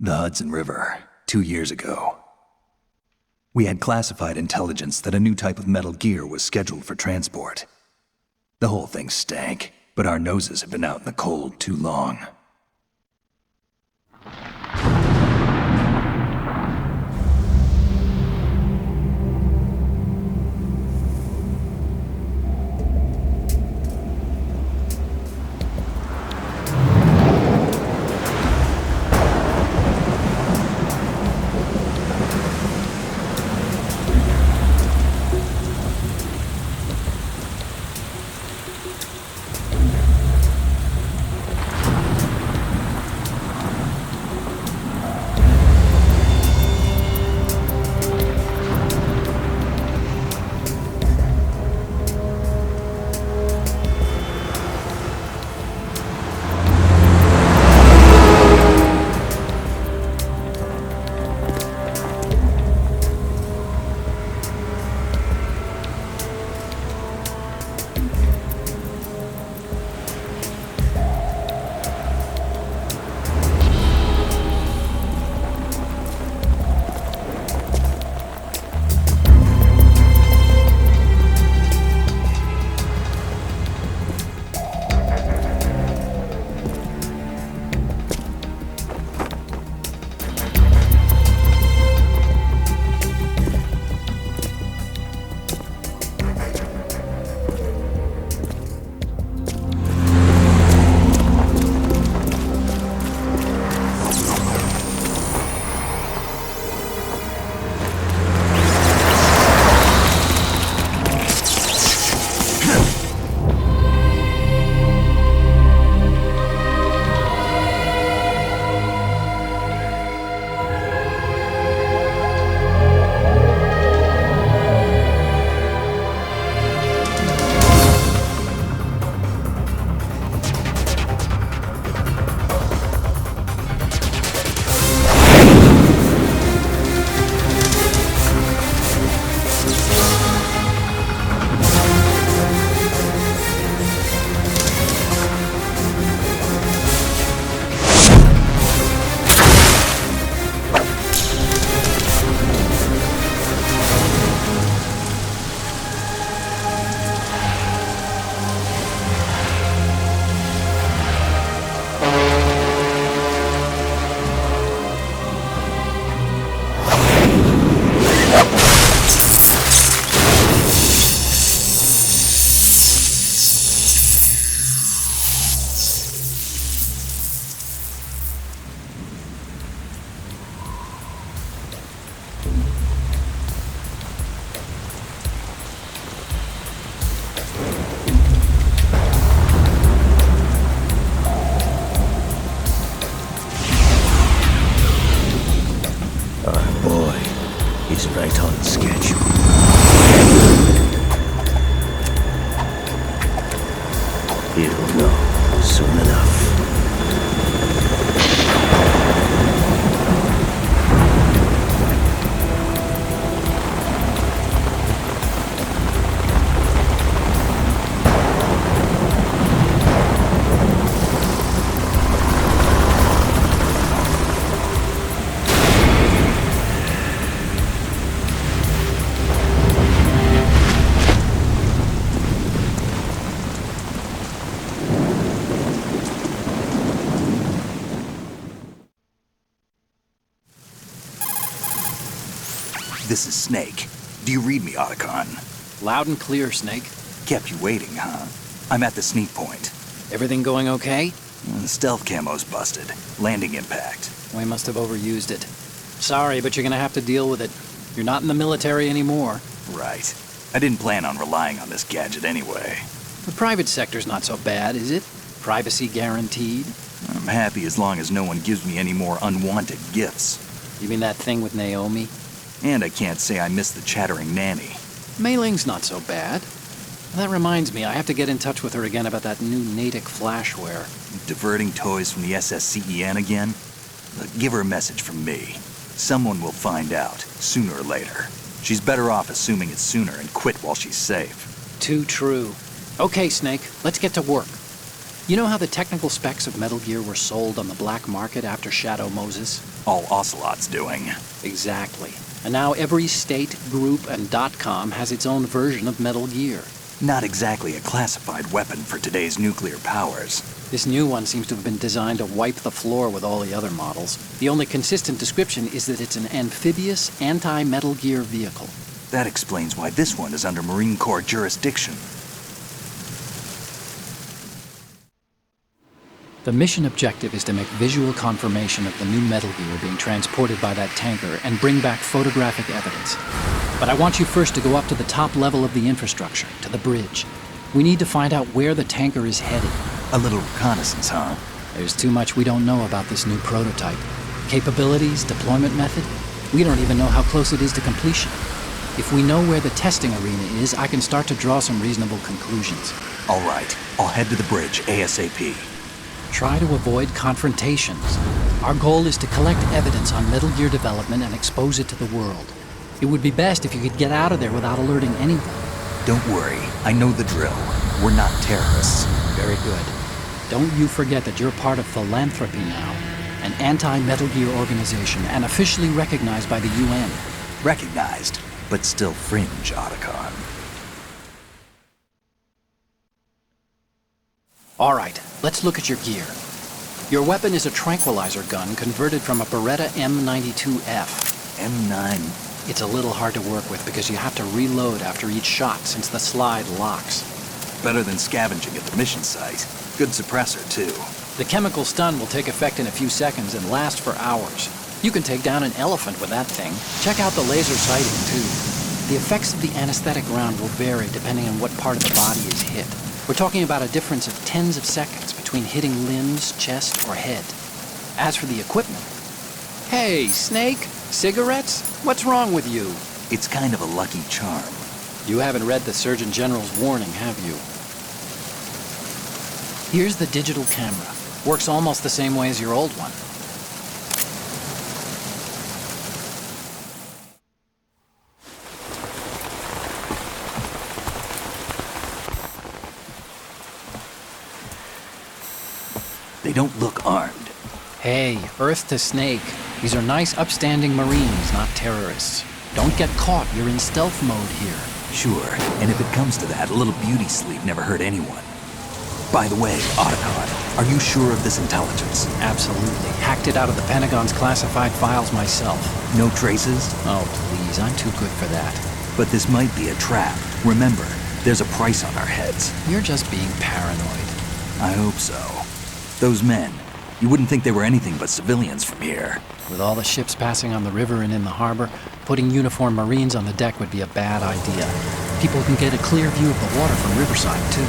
The Hudson River, 2 years ago. We had classified intelligence that a new type of metal gear was scheduled for transport. The whole thing stank, but our noses had been out in the cold too long. He's right on schedule. He'll know soon enough. This is Snake. Do you read me, Otacon? Loud and clear, Snake. Kept you waiting, huh? I'm at the sneak point. Everything going okay? The stealth camo's busted. Landing impact. We must have overused it. Sorry, but you're gonna have to deal with it. You're not in the military anymore. Right. I didn't plan on relying on this gadget anyway. The private sector's not so bad, is it? Privacy guaranteed? I'm happy as long as no one gives me any more unwanted gifts. You mean that thing with Naomi? And I can't say I miss the chattering nanny. Mei Ling's not so bad. That reminds me, I have to get in touch with her again about that new Natick flashware. Diverting toys from the SSCEN again? Look, give her a message from me. Someone will find out, sooner or later. She's better off assuming it's sooner and quit while she's safe. Too true. Okay, Snake, let's get to work. You know how the technical specs of Metal Gear were sold on the black market after Shadow Moses? All Ocelot's doing. Exactly. And now every state, group, and .com has its own version of Metal Gear. Not exactly a classified weapon for today's nuclear powers. This new one seems to have been designed to wipe the floor with all the other models. The only consistent description is that it's an amphibious, anti-Metal Gear vehicle. That explains why this one is under Marine Corps jurisdiction. The mission objective is to make visual confirmation of the new Metal Gear being transported by that tanker and bring back photographic evidence. But I want you first to go up to the top level of the infrastructure, to the bridge. We need to find out where the tanker is headed. A little reconnaissance, huh? There's too much we don't know about this new prototype. Capabilities, deployment method. We don't even know how close it is to completion. If we know where the testing arena is, I can start to draw some reasonable conclusions. All right, I'll head to the bridge ASAP. Try to avoid confrontations. Our goal is to collect evidence on Metal Gear development and expose it to the world. It would be best if you could get out of there without alerting anyone. Don't worry, I know the drill. We're not terrorists. Very good. Don't you forget that you're part of Philanthropy now, an anti-Metal Gear organization and officially recognized by the UN. Recognized, but still fringe, Otacon. All right, let's look at your gear. Your weapon is a tranquilizer gun converted from a Beretta M92F. M9. It's a little hard to work with because you have to reload after each shot since the slide locks. Better than scavenging at the mission site. Good suppressor, too. The chemical stun will take effect in a few seconds and last for hours. You can take down an elephant with that thing. Check out the laser sighting, too. The effects of the anesthetic round will vary depending on what part of the body is hit. We're talking about a difference of tens of seconds between hitting limbs, chest, or head. As for the equipment... Hey, Snake? Cigarettes? What's wrong with you? It's kind of a lucky charm. You haven't read the Surgeon General's warning, have you? Here's the digital camera. Works almost the same way as your old one. They don't look armed. Hey, Earth to Snake. These are nice, upstanding Marines, not terrorists. Don't get caught. You're in stealth mode here. Sure, and if it comes to that, a little beauty sleep never hurt anyone. By the way, Otacon, are you sure of this intelligence? Absolutely. Hacked it out of the Pentagon's classified files myself. No traces? Oh, please. I'm too good for that. But this might be a trap. Remember, there's a price on our heads. You're just being paranoid. I hope so. Those men, you wouldn't think they were anything but civilians from here. With all the ships passing on the river and in the harbor, putting uniformed Marines on the deck would be a bad idea. People can get a clear view of the water from Riverside, too.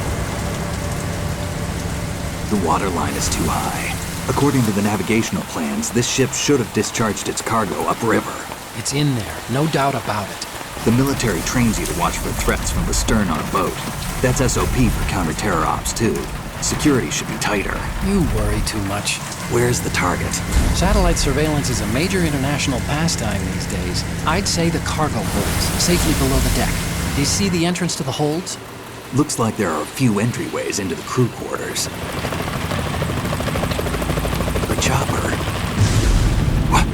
The water line is too high. According to the navigational plans, this ship should have discharged its cargo upriver. It's in there, no doubt about it. The military trains you to watch for threats from the stern on a boat. That's SOP for counter-terror ops, too. Security should be tighter. You worry too much. Where's the target? Satellite surveillance is a major international pastime these days. I'd say the cargo holds, safely below the deck. Do you see the entrance to the holds? Looks like there are a few entryways into the crew quarters. The chopper. What?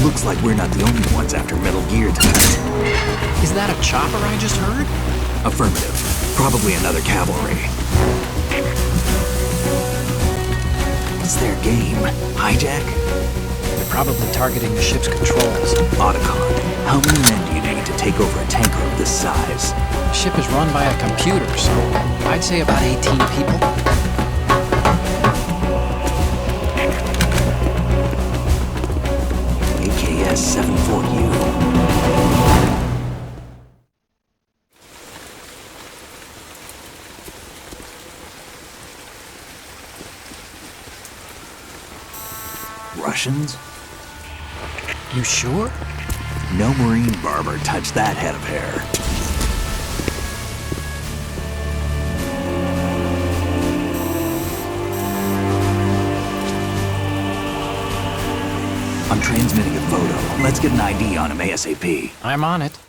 Looks like we're not the only ones after Metal Gear tonight. Is that a chopper I just heard? Affirmative. Probably another cavalry. What's their game? Hijack? They're probably targeting the ship's controls. Otacon, how many men do you need to take over a tanker of this size? The ship is run by a computer, so I'd say about 18 people. AKS 74U. Russians? You sure? No marine barber touched that head of hair. I'm transmitting a photo. Let's get an ID on him ASAP. I'm on it.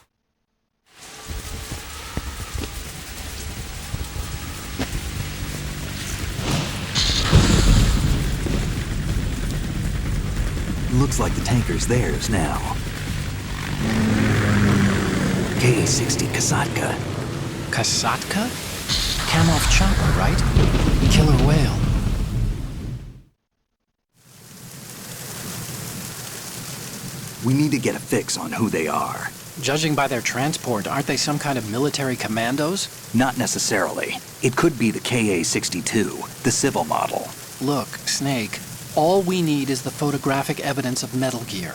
Looks like the tanker's theirs now. KA-60 Kasatka. Kasatka? Kamov chopper, right? Killer whale. We need to get a fix on who they are. Judging by their transport, aren't they some kind of military commandos? Not necessarily. It could be the KA-62, the civil model. Look, Snake, all we need is the photographic evidence of Metal Gear.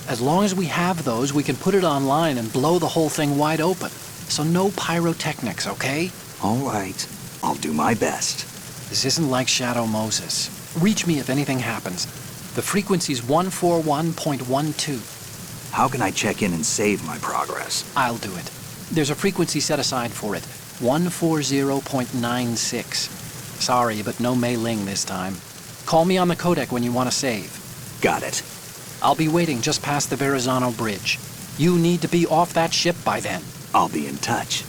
As long as we have those, we can put it online and blow the whole thing wide open. So no pyrotechnics, okay? All right. I'll do my best. This isn't like Shadow Moses. Reach me if anything happens. The frequency's 141.12. How can I check in and save my progress? I'll do it. There's a frequency set aside for it. 140.96. Sorry, but no Mei Ling this time. Call me on the codec when you want to save. Got it. I'll be waiting just past the Verrazano Bridge. You need to be off that ship by then. I'll be in touch.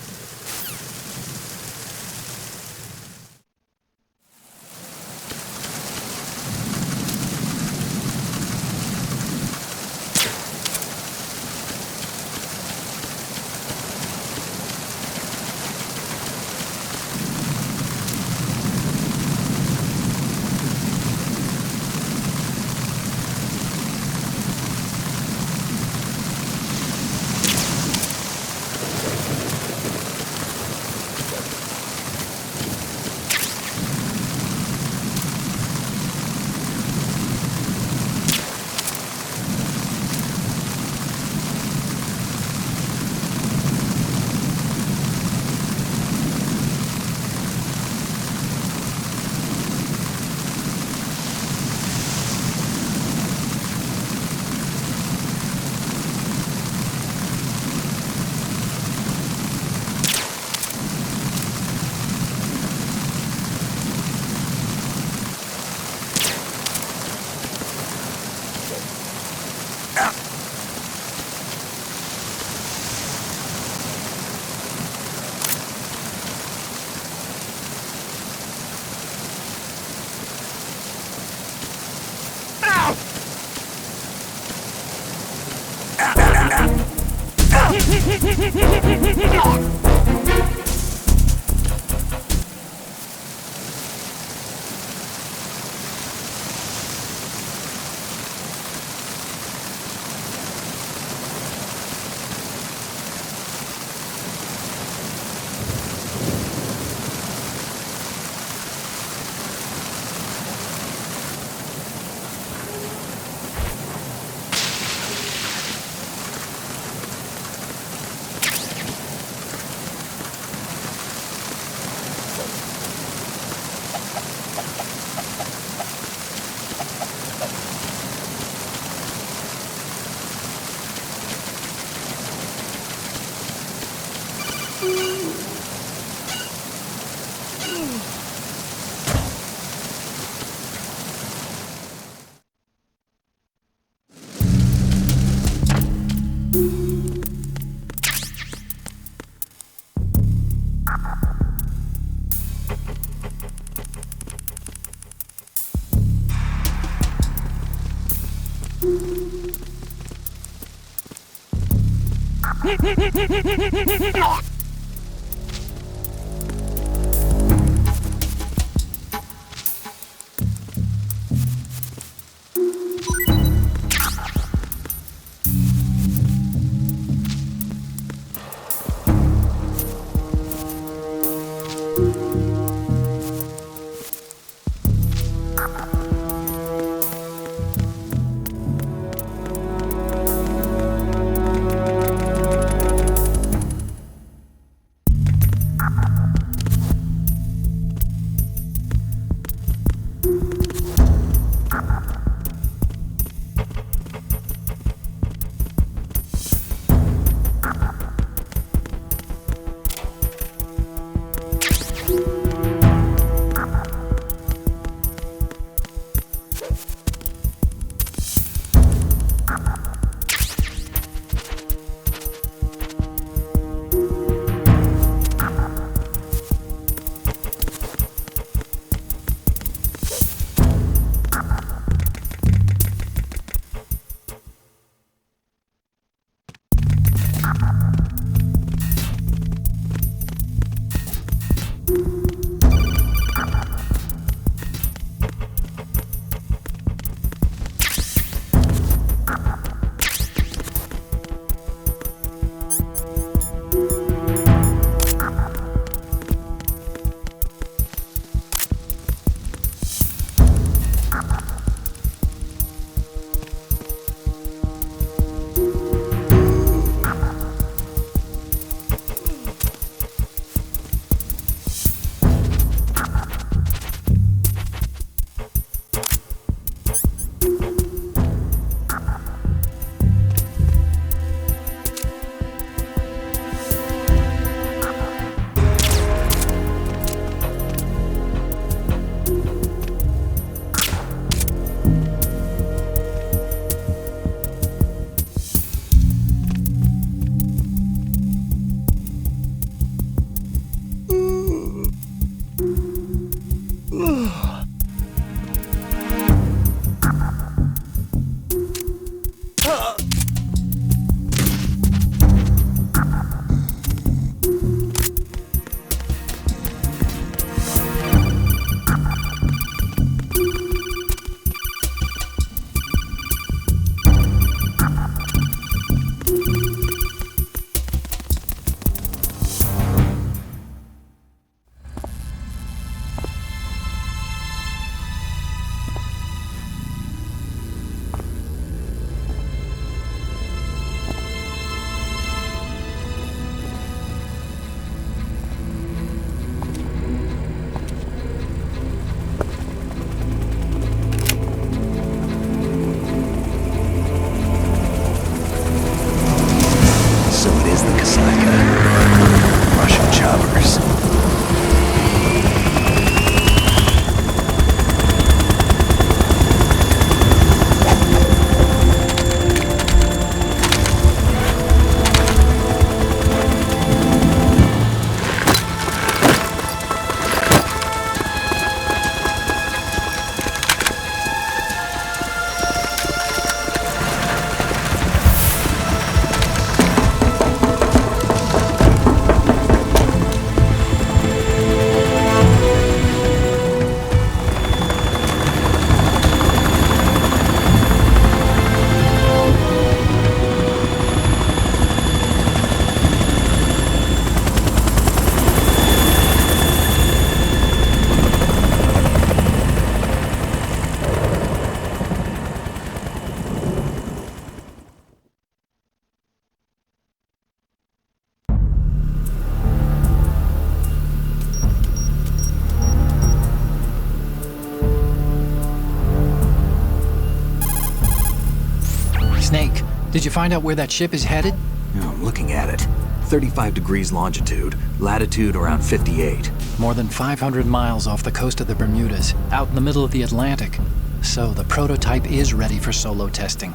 Snake, did you find out where that ship is headed? I'm looking at it. 35 degrees longitude, latitude around 58. More than 500 miles off the coast of the Bermudas, out in the middle of the Atlantic. So the prototype is ready for solo testing.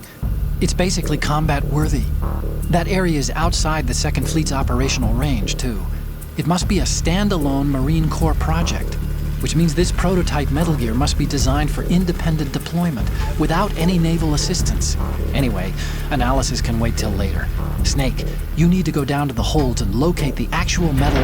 It's basically combat-worthy. That area is outside the Second Fleet's operational range, too. It must be a standalone Marine Corps project, which means this prototype Metal Gear must be designed for independent deployment, without any naval assistance. Anyway, analysis can wait till later. Snake, you need to go down to the holds and locate the actual metal...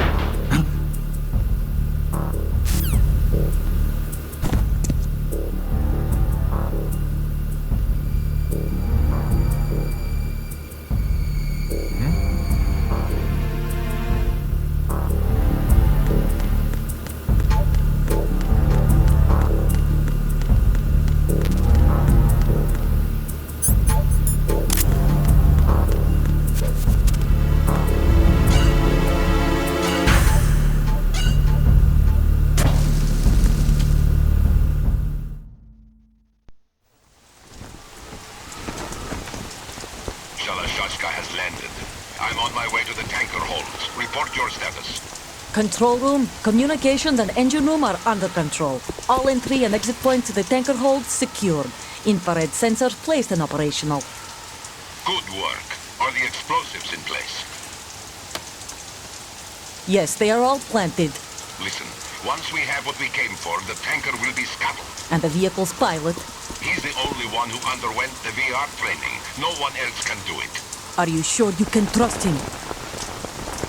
Shalashaska has landed. I'm on my way to the tanker holds. Report your status. Control room, communications and engine room are under control. All entry and exit points to the tanker hold secured. Infrared sensors placed and operational. Good work. Are the explosives in place? Yes, they are all planted. Listen, once we have what we came for, the tanker will be scuttled. And the vehicle's pilot. He's the only one who underwent the VR training. No one else can do it. Are you sure you can trust him?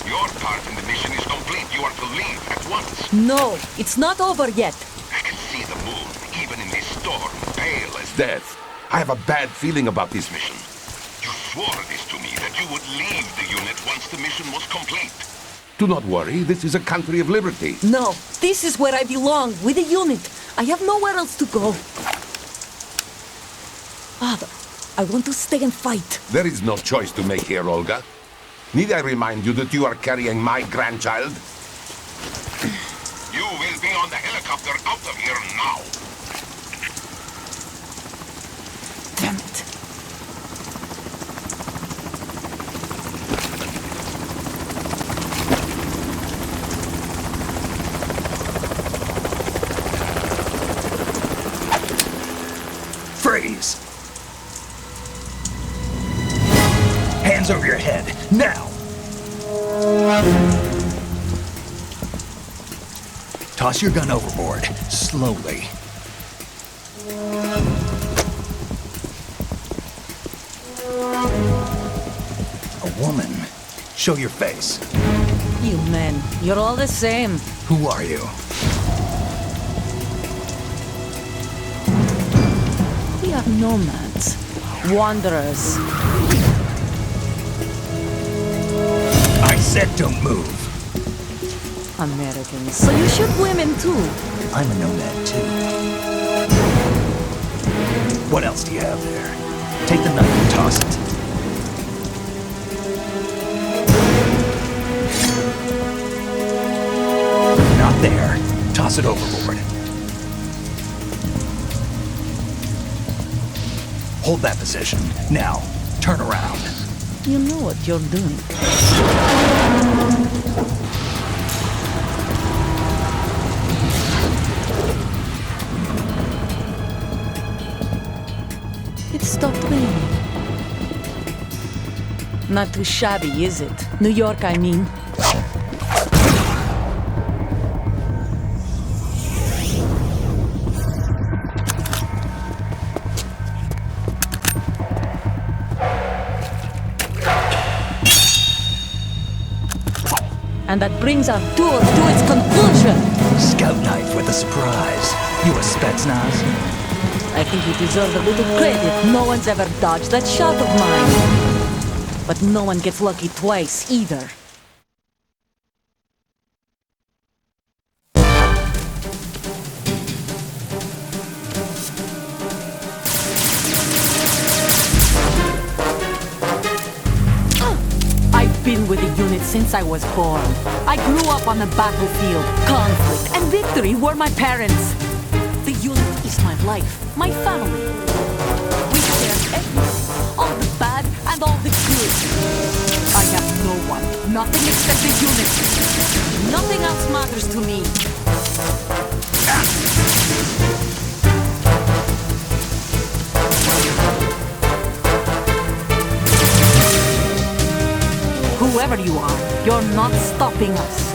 Your part in the mission is complete. You are to leave at once. No, it's not over yet. I can see the moon, even in this storm, pale as death. I have a bad feeling about this mission. You swore this to me, that you would leave the unit once the mission was complete. Do not worry, this is a country of liberty. No, this is where I belong, with the unit. I have nowhere else to go. Father, I want to stay and fight. There is no choice to make here, Olga. Need I remind you that you are carrying my grandchild? You will be on the helicopter out of here now. Damn it. Freeze! Hands over your head, now! Toss your gun overboard, slowly. A woman. Show your face. You men, you're all the same. Who are you? We are nomads, wanderers. I said don't move. Americans. So you shoot women too. I'm a nomad too. What else do you have there? Take the knife and toss it. Not there. Toss it overboard. Hold that position. Now, turn around. You know what you're doing. It stopped raining. Not too shabby, is it? New York, I mean. And that brings our tour to its conclusion. Scout knife with a surprise. You a Spetsnaz? I think you deserve a little credit. No one's ever dodged that shot of mine. But no one gets lucky twice, either. I've been with the unit since I was born. I grew up on the battlefield. Conflict and victory were my parents. The unit is my life, my family. We share everything. All the Nothing except the unit. Nothing else matters to me. Whoever you are, you're not stopping us.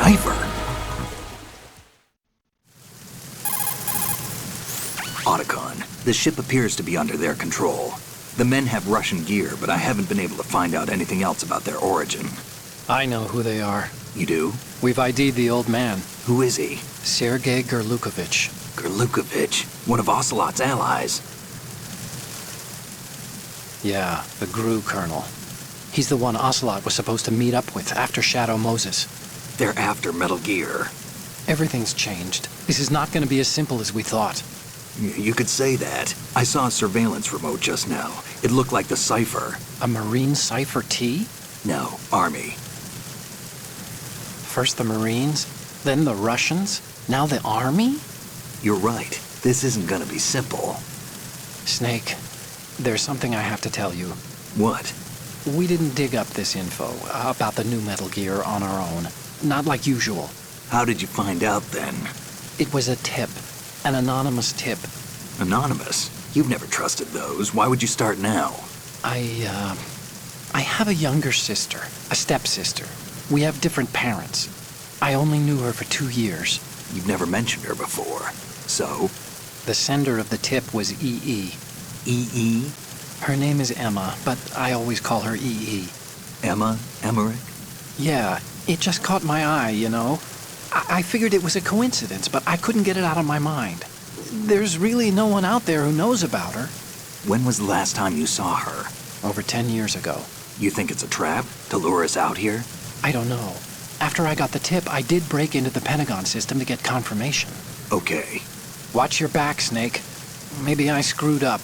Cypher. Otacon, the ship appears to be under their control. The men have Russian gear, but I haven't been able to find out anything else about their origin. I know who they are. You do? We've ID'd the old man, Who is he? Sergei Gerlukovich. Gerlukovich, one of Ocelot's allies. Yeah, the GRU colonel. He's the one Ocelot was supposed to meet up with after Shadow Moses. They're after Metal Gear. Everything's changed. This is not going to be as simple as we thought. You could say that. I saw a surveillance remote just now. It looked like the Cypher. A Marine Cypher T? No, Army. First the Marines, then the Russians, now the Army? You're right. This isn't gonna be simple. Snake, there's something I have to tell you. What? We didn't dig up this info about the new Metal Gear on our own. Not like usual. How did you find out then? It was a tip. An anonymous tip. Anonymous? You've never trusted those. Why would you start now? I have a younger sister, a stepsister. We have different parents. I only knew her for 2 years. You've never mentioned her before. So? The sender of the tip was EE. EE? Her name is Emma, but I always call her EE. Emma? Emmerich? Yeah, it just caught my eye, you know? I figured it was a coincidence, but I couldn't get it out of my mind. There's really no one out there who knows about her. When was the last time you saw her? Over 10 years ago. You think it's a trap? To lure us out here? I don't know. After I got the tip, I did break into the Pentagon system to get confirmation. Okay. Watch your back, Snake. Maybe I screwed up.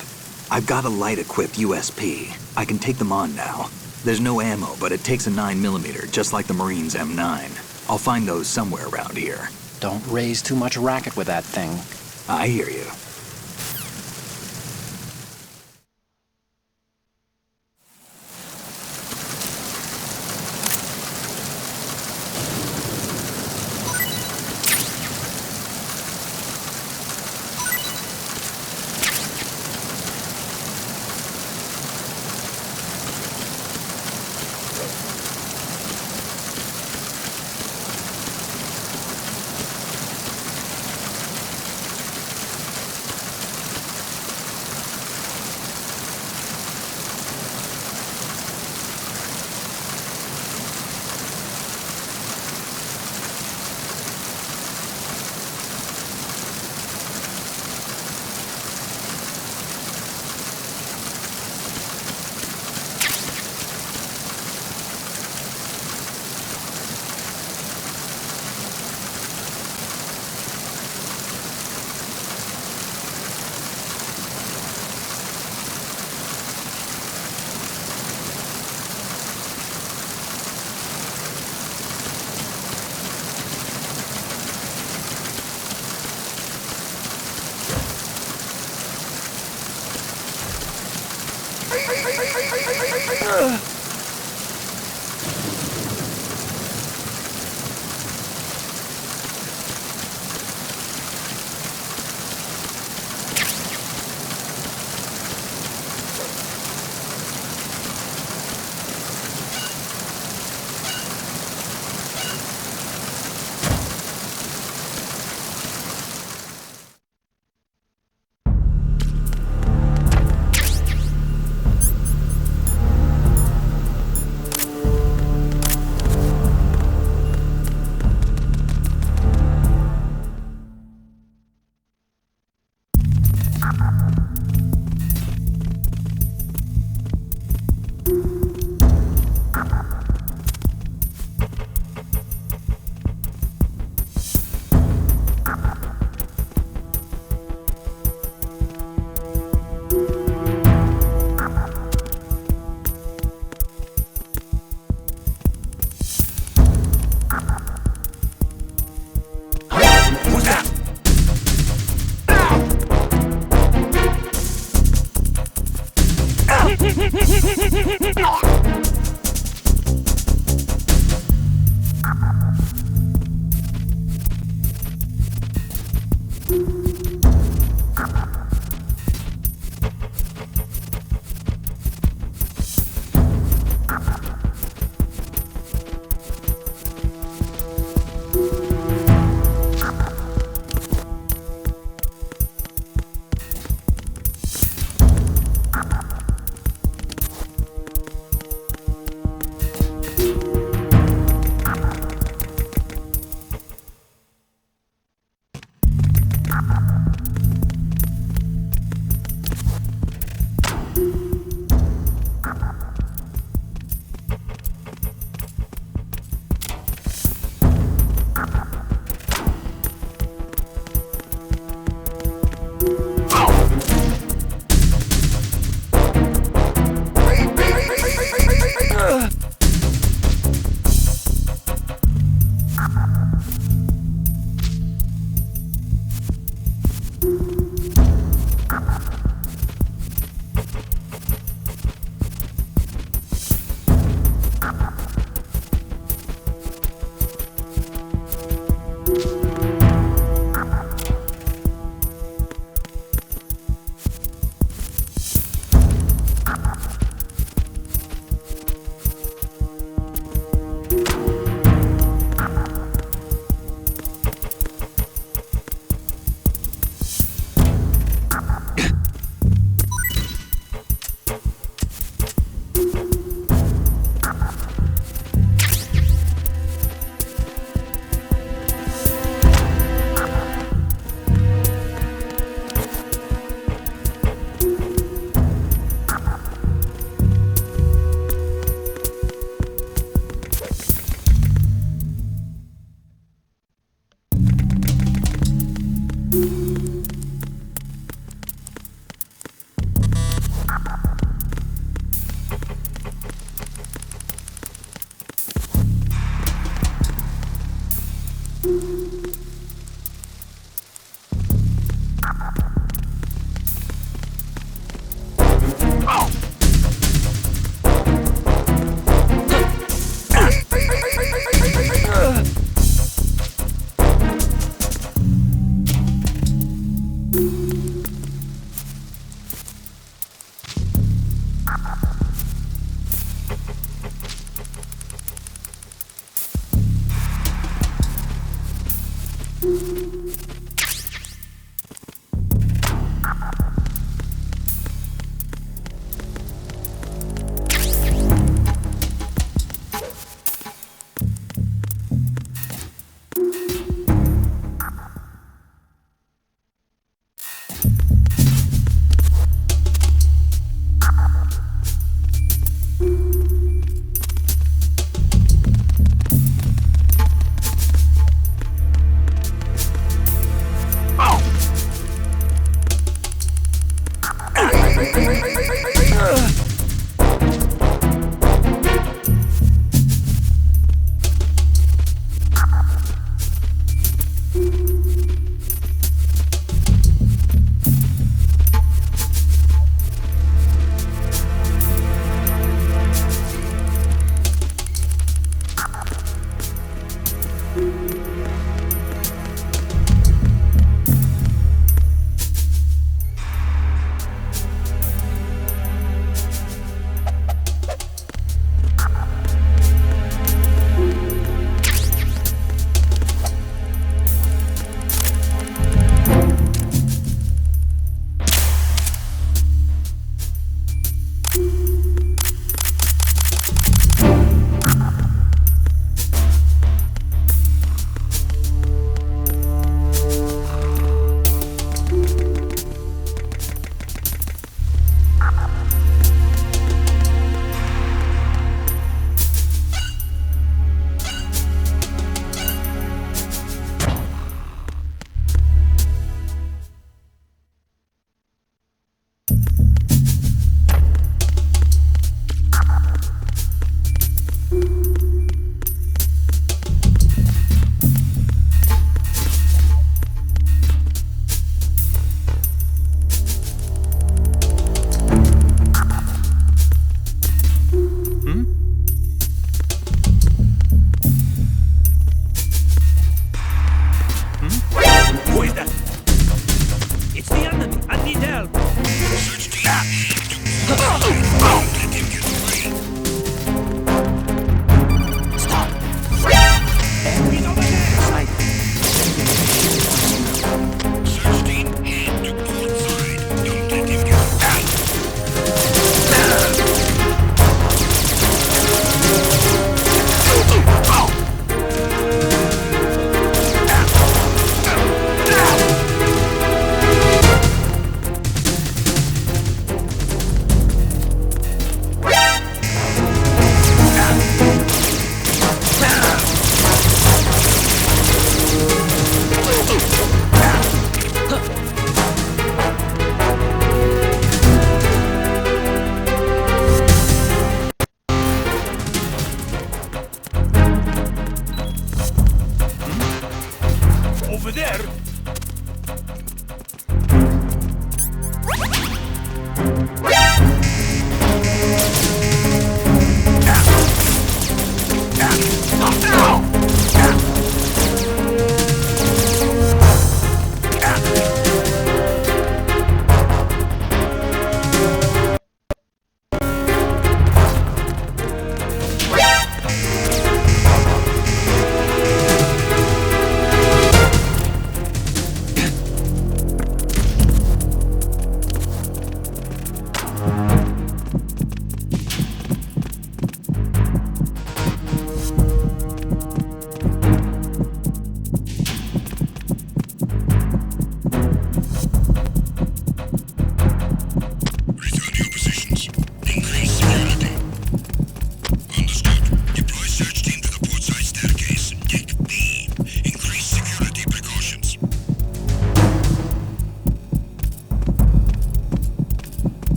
I've got a light-equipped USP. I can take them on now. There's no ammo, but it takes a 9mm, just like the Marines' M9. I'll find those somewhere around here. Don't raise too much racket with that thing. I hear you.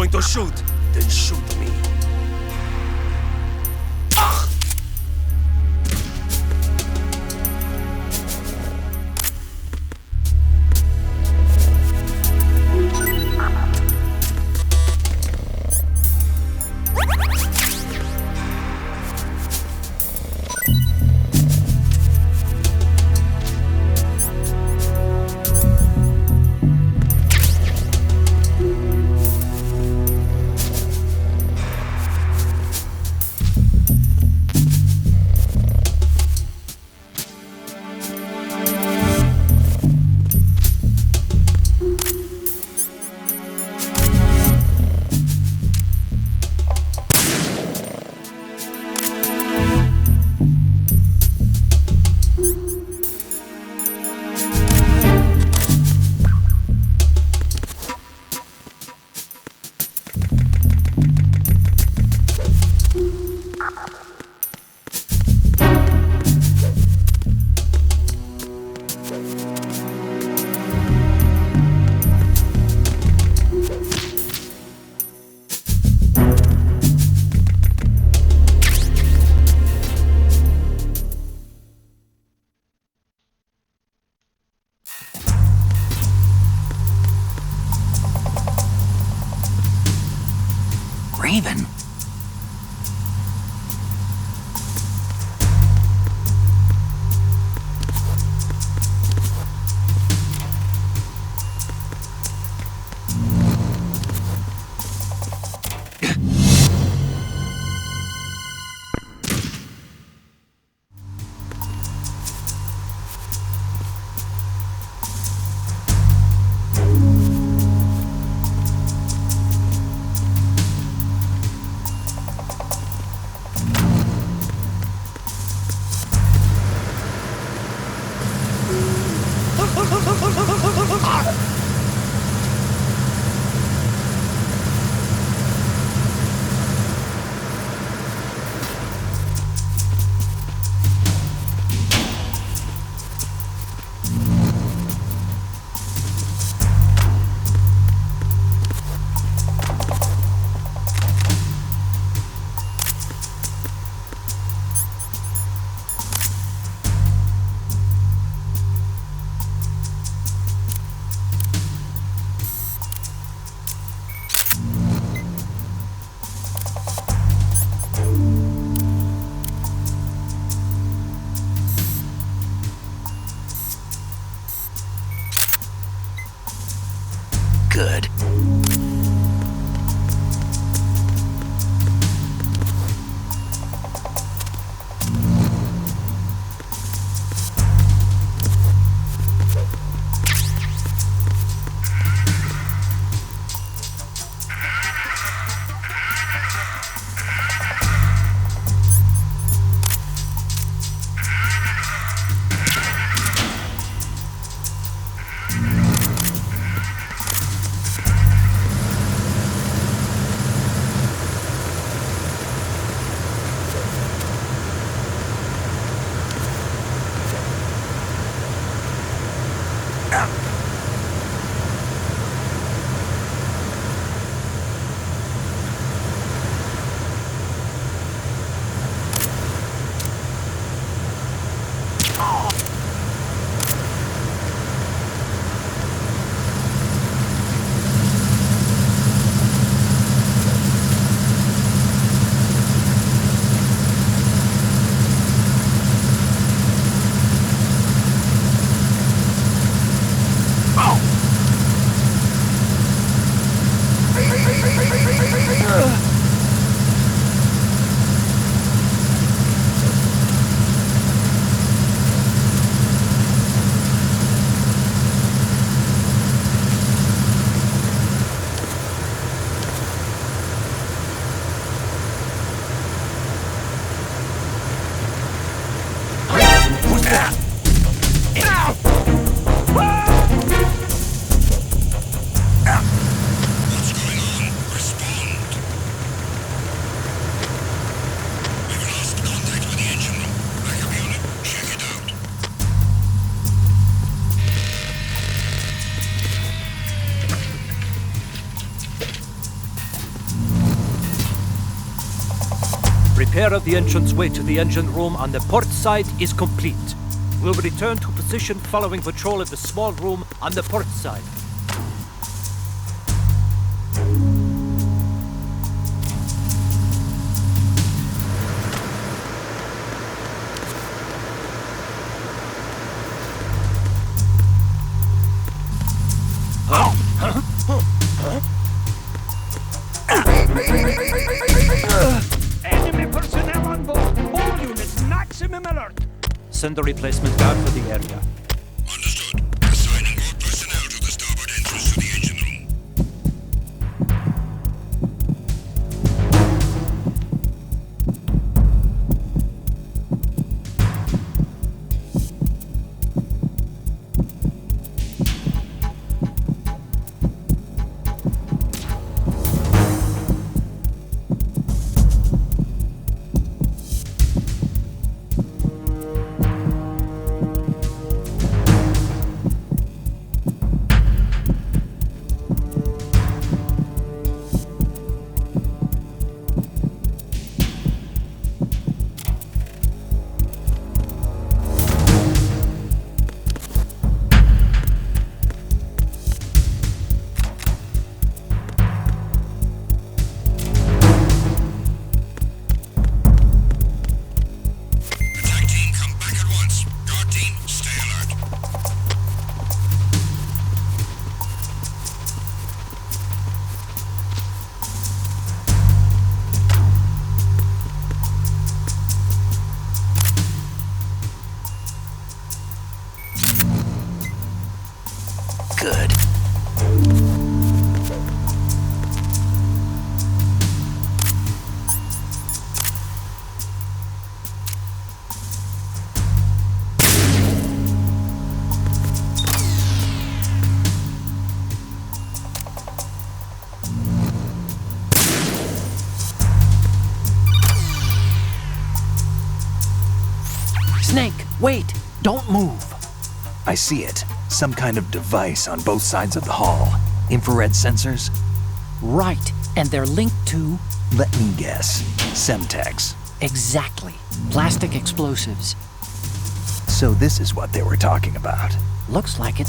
going to shoot, then shoot me. Raven. Good. repair of the entranceway to the engine room on the port side is complete. We'll return to position following patrol of the small room on the port side. Enemy personnel on board. All units, maximum alert. Send a replacement guard for the area. Understood. Assigning more personnel to the starboard entrance to the engine room. Attack team, come back at once. Guard team, stay alert. Good. Snake, wait! Don't move! I see it. Some kind of device on both sides of the hull. Infrared sensors? Right, and they're linked to... Let me guess. Semtex. Exactly. Plastic explosives. So this is what they were talking about. Looks like it.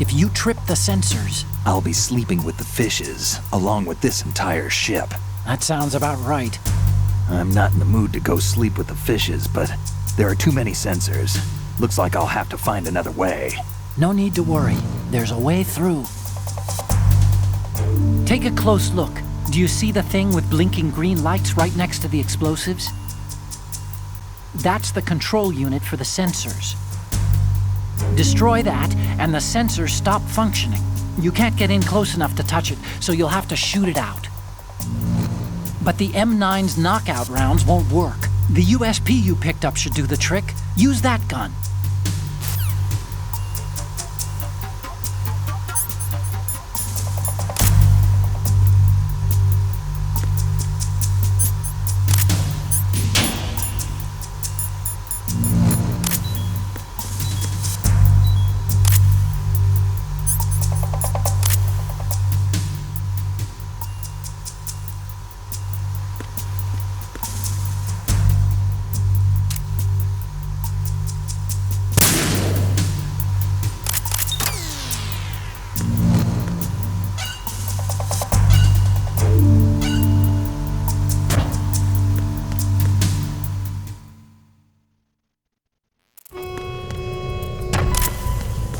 If you trip the sensors... I'll be sleeping with the fishes, along with this entire ship. That sounds about right. I'm not in the mood to go sleep with the fishes, but there are too many sensors. Looks like I'll have to find another way. No need to worry. There's a way through. Take a close look. Do you see the thing with blinking green lights right next to the explosives? That's the control unit for the sensors. Destroy that, and the sensors stop functioning. You can't get in close enough to touch it, so you'll have to shoot it out. But the M9's knockout rounds won't work. The USP you picked up should do the trick. Use that gun.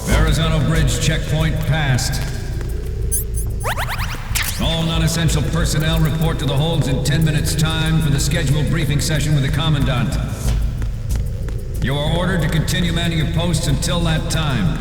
Verrazano Bridge checkpoint passed. All non-essential personnel report to the holds in 10 minutes' time for the scheduled briefing session with the Commandant. You are ordered to continue manning your posts until that time.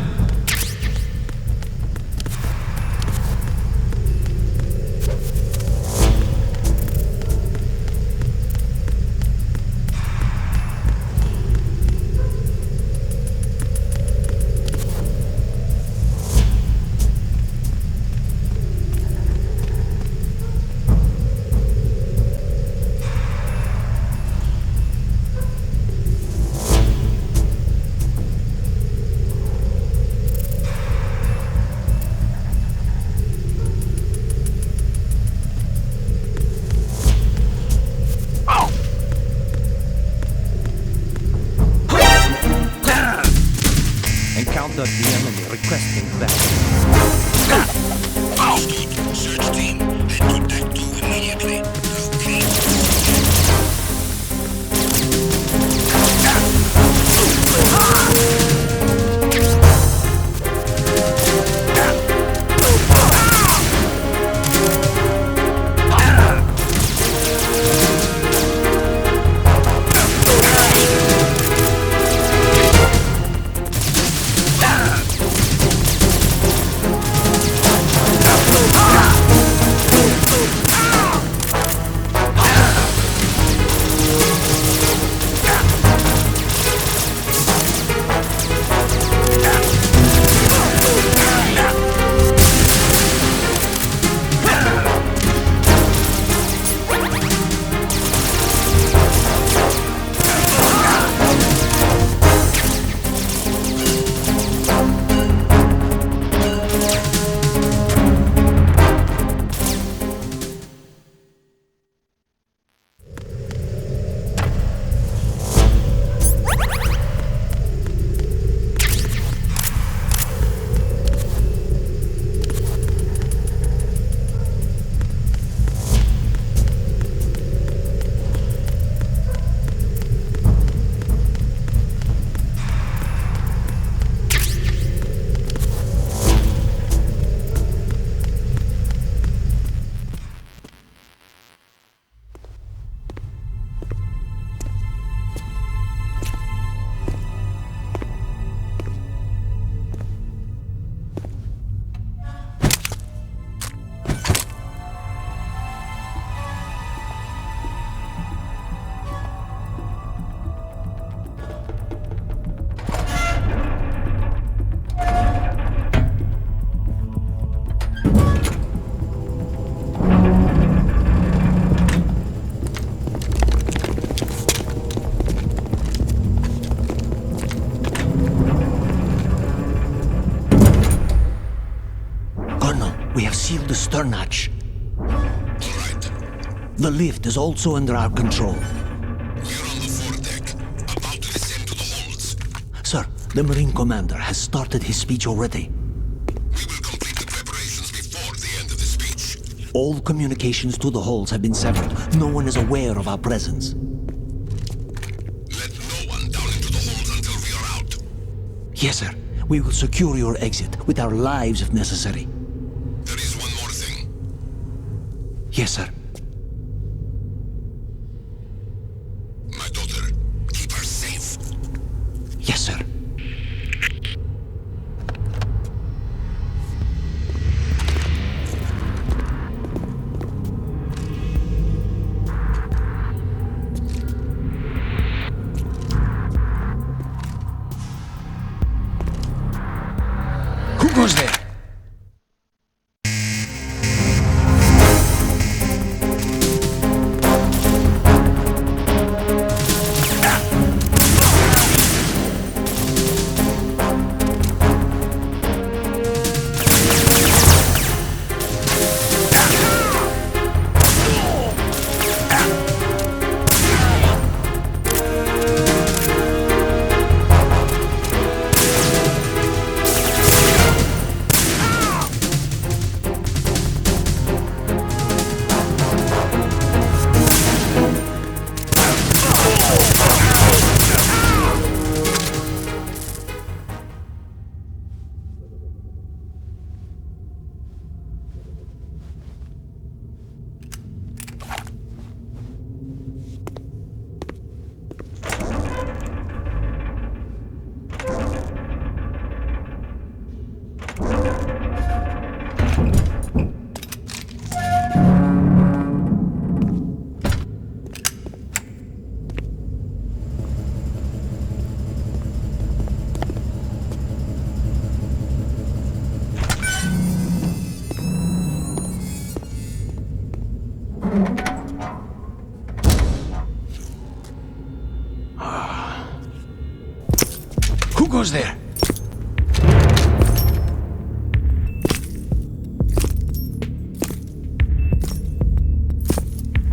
the enemy requesting that. Understood. Search team, head to Deck 2 immediately. Locate. We have sealed the stern hatch. All right. The lift is also under our control. We're on the foredeck, about to descend to the holds. Sir, the Marine Commander has started his speech already. We will complete the preparations before the end of the speech. All communications to the holds have been severed. No one is aware of our presence. Let no one down into the holds until we are out. Yes, sir. We will secure your exit with our lives if necessary. There is one more thing. Yes, sir. My daughter, keep her safe. Yes, sir. Who goes there? Who goes there?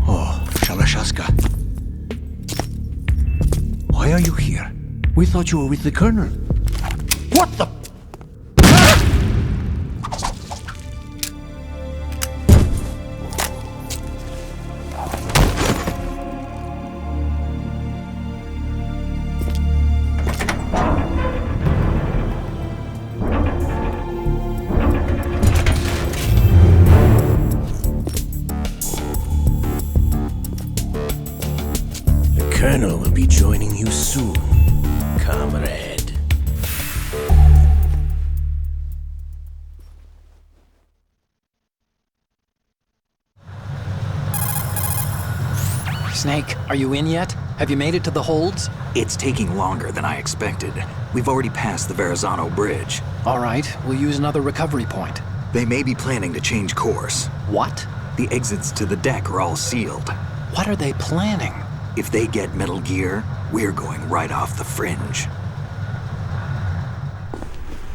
Oh, Shalashaska. Why are you here? We thought you were with the Colonel. What the? you soon, comrade. Snake, are you in yet? Have you made it to the holds? It's taking longer than I expected. We've already passed the Verrazano Bridge. All right, we'll use another recovery point. They may be planning to change course. What? The exits to the deck are all sealed. What are they planning? If they get Metal Gear, we're going right off the fringe.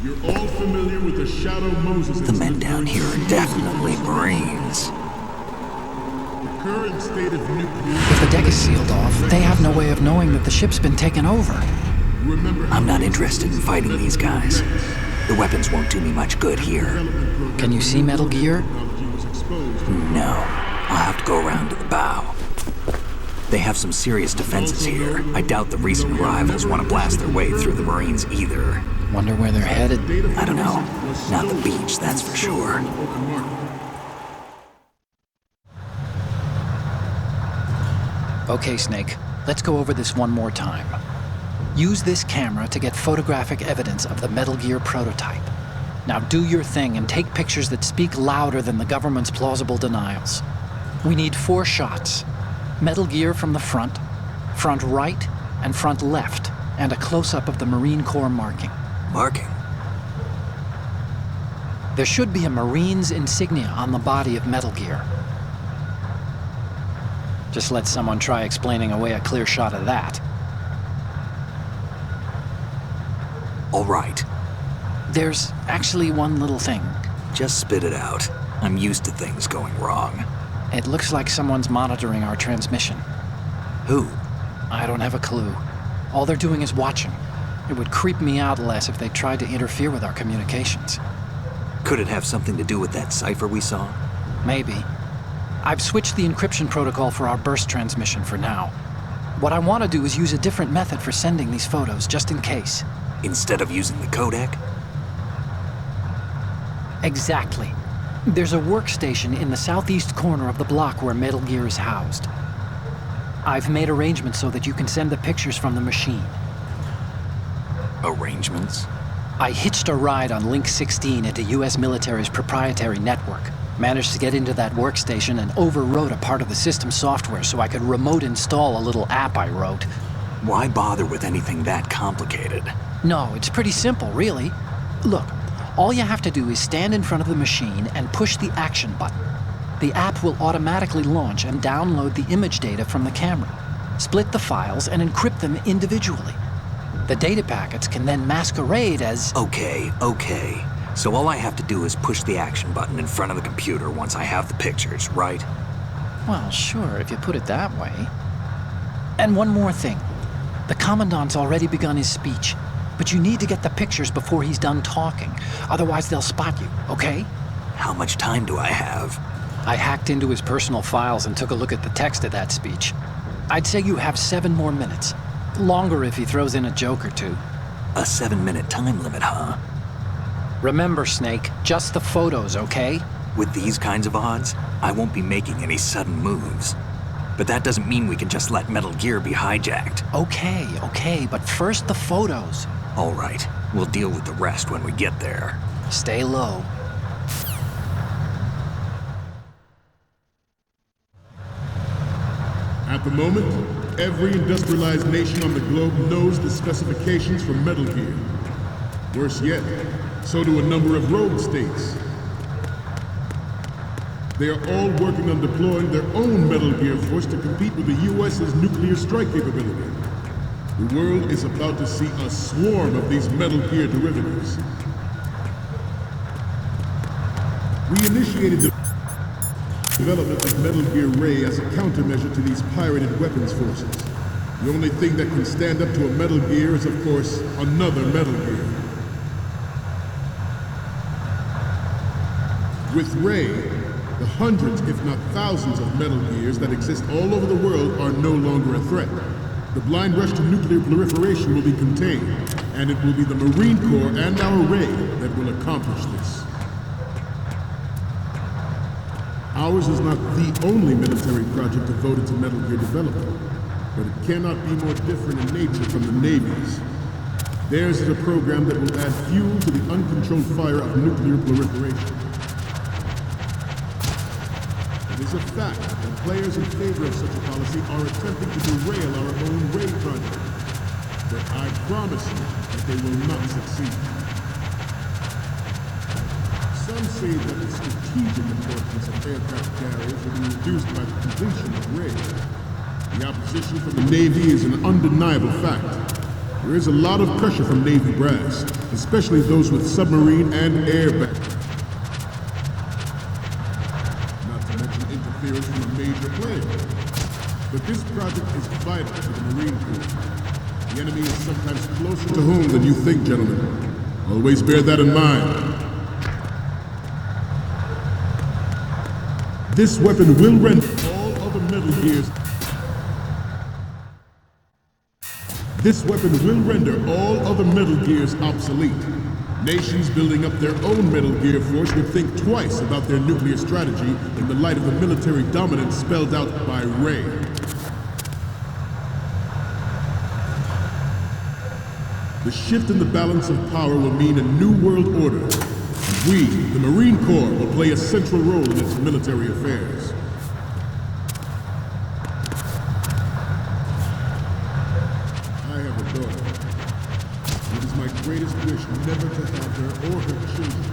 You're all familiar with the Shadow Moses The men down here are definitely Marines. The current state of nuclear... If the deck is sealed off, they have no way of knowing that the ship's been taken over. Remember, I'm not interested in fighting these guys. The weapons won't do me much good here. Can you see Metal Gear? No. I'll have to go around to the bow. They have some serious defenses here. I doubt the recent arrivals want to blast their way through the Marines either. Wonder where they're headed? I don't know. Not the beach, that's for sure. Okay, Snake. Let's go over this one more time. Use this camera to get photographic evidence of the Metal Gear prototype. Now do your thing and take pictures that speak louder than the government's plausible denials. We need 4 shots. Metal Gear from the front right, and front left, and a close-up of the Marine Corps marking. Marking? There should be a Marine's insignia on the body of Metal Gear. Just let someone try explaining away a clear shot of that. All right. There's actually one little thing. Just spit it out. I'm used to things going wrong. It looks like someone's monitoring our transmission. Who? I don't have a clue. All they're doing is watching. It would creep me out less if they tried to interfere with our communications. Could it have something to do with that cipher we saw? Maybe. I've switched the encryption protocol for our burst transmission for now. What I want to do is use a different method for sending these photos, just in case. Instead of using the codec? Exactly. There's a workstation in the southeast corner of the block where Metal Gear is housed. I've made arrangements so that you can send the pictures from the machine. Arrangements? I hitched a ride on Link 16 into US military's proprietary network. Managed to get into that workstation and overwrote a part of the system software so I could remote install a little app I wrote. Why bother with anything that complicated? No, it's pretty simple, really. Look, all you have to do is stand in front of the machine and push the action button. The app will automatically launch and download the image data from the camera, split the files, and encrypt them individually. The data packets can then masquerade as... Okay. So all I have to do is push the action button in front of the computer once I have the pictures, right? Well, sure, if you put it that way. And one more thing. The Commandant's already begun his speech, but you need to get the pictures before he's done talking. Otherwise, they'll spot you, okay? How much time do I have? I hacked into his personal files and took a look at the text of that speech. I'd say you have 7 more minutes. Longer if he throws in a joke or two. A 7-minute time limit, huh? Remember, Snake, just the photos, okay? With these kinds of odds, I won't be making any sudden moves. But that doesn't mean we can just let Metal Gear be hijacked. Okay, but first the photos. All right, we'll deal with the rest when we get there. Stay low. At the moment, every industrialized nation on the globe knows the specifications for Metal Gear. Worse yet, so do a number of rogue states. They are all working on deploying their own Metal Gear force to compete with the U.S.'s nuclear strike capability. The world is about to see a swarm of these Metal Gear derivatives. We initiated the development of Metal Gear Ray as a countermeasure to these pirated weapons forces. The only thing that can stand up to a Metal Gear is, of course, another Metal Gear. With Ray, the hundreds, if not thousands, of Metal Gears that exist all over the world are no longer a threat. The blind rush to nuclear proliferation will be contained, and it will be the Marine Corps and our Ray that will accomplish this. Ours is not the only military project devoted to Metal Gear development. but it cannot be more different in nature from the Navy's. Theirs is a program that will add fuel to the uncontrolled fire of nuclear proliferation. It is a fact that players in favor of such a policy are attempting to derail our own Ray project. But I promise you that they will not succeed. Some say that the strategic importance of aircraft carriers will be reduced by the completion of Ray. The opposition from the Navy is an undeniable fact. There is a lot of pressure from Navy brass, especially those with submarine and air background. Not to mention interference from a major player. But this project is vital to the Marine Corps. The enemy is sometimes closer to home than you think, gentlemen. Always bear that in mind. This weapon will render all other Metal Gears. This weapon will render all other Metal Gears obsolete. Nations building up their own Metal Gear force would think twice about their nuclear strategy in the light of the military dominance spelled out by Ray. The shift in the balance of power will mean a new world order. We, the Marine Corps, will play a central role in its military affairs. I have a daughter. It is my greatest wish never to have her or her children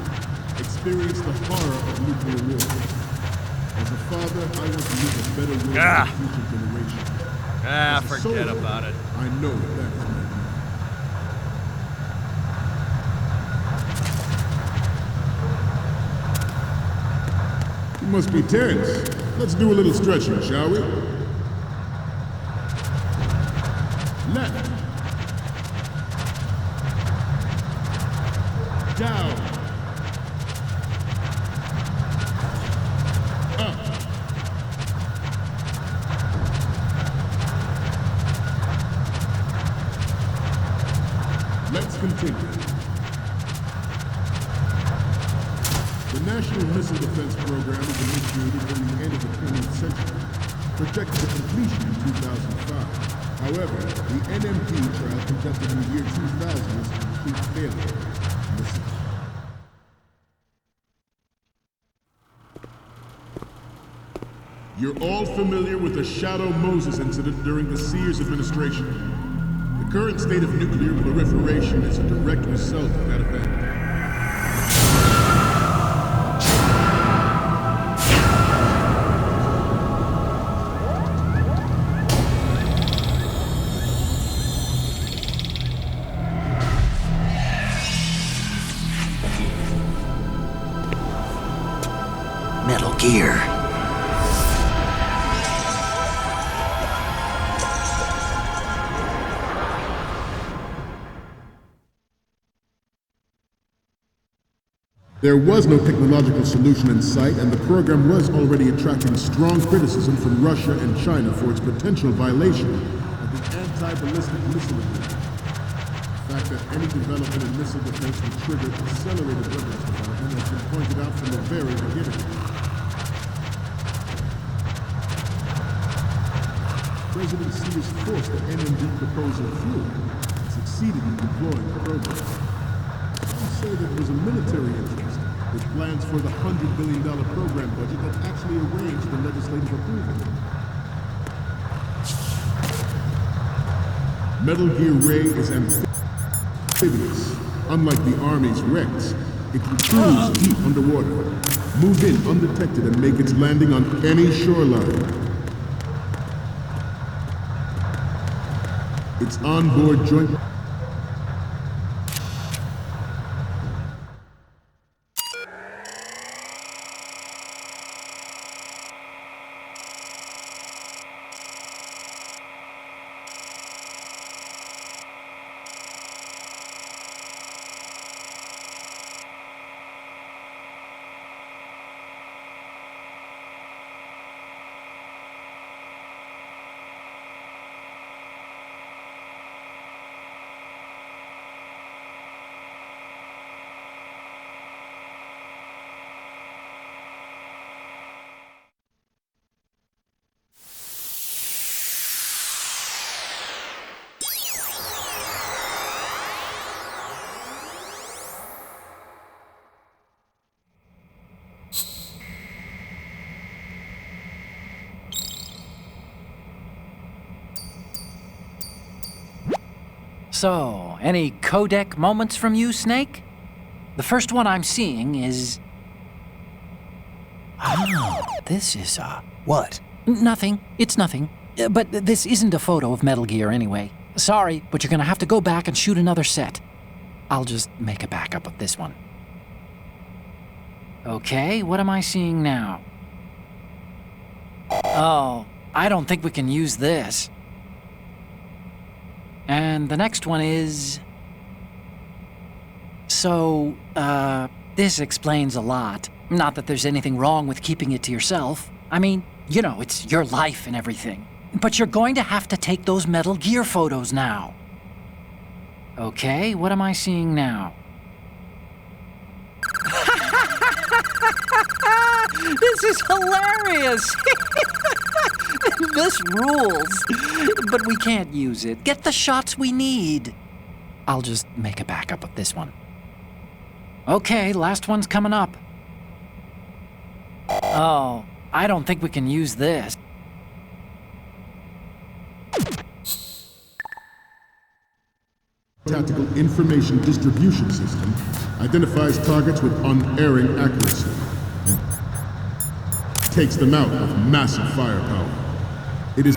experience the horror of nuclear war. As a father, I want to leave a better world for future generations. Forget about it. I know that is my duty. You must be tense. Let's do a little stretching, shall we? Left. Down. Up. Let's continue. The National Missile Defense Program was initiated during the end of the 20th century, projected to completion in 2005. However, the NMP trial conducted in the year 2000 was a complete failure. Listen. You're all familiar with the Shadow Moses incident during the Sears administration. The current state of nuclear proliferation is a direct result of that event. Metal Gear. There was no technological solution in sight, and the program was already attracting strong criticism from Russia and China for its potential violation of the anti-ballistic missile agreement. The fact that any development in missile defense would trigger accelerated weapons development has been pointed out from the very beginning. President Sears forced the NMD proposal through and succeeded in deploying the program. Some say that it was a military interest with plans for the $100 billion program budget that actually arranged the legislative approval. Metal Gear Ray is amphibious. Unlike the Army's Rex, it can cruise deep underwater, move in undetected, and make its landing on any shoreline. Its onboard joint So, any codec moments from you, Snake? The first one I'm seeing is... Oh, this is, What? Nothing. It's nothing. But this isn't a photo of Metal Gear anyway. Sorry, but you're gonna have to go back and shoot another set. I'll just make a backup of this one. Okay, what am I seeing now? Oh, I don't think we can use this. And the next one is... So, this explains a lot. Not that there's anything wrong with keeping it to yourself. I mean, you know, it's your life and everything. But you're going to have to take those Metal Gear photos now. Okay, what am I seeing now? This is hilarious! This rules. But we can't use it. Get the shots we need. I'll just make a backup of this one. Okay, last one's coming up. Oh, I don't think we can use this. Tactical Information Distribution System identifies targets with unerring accuracy and takes them out with massive firepower. It is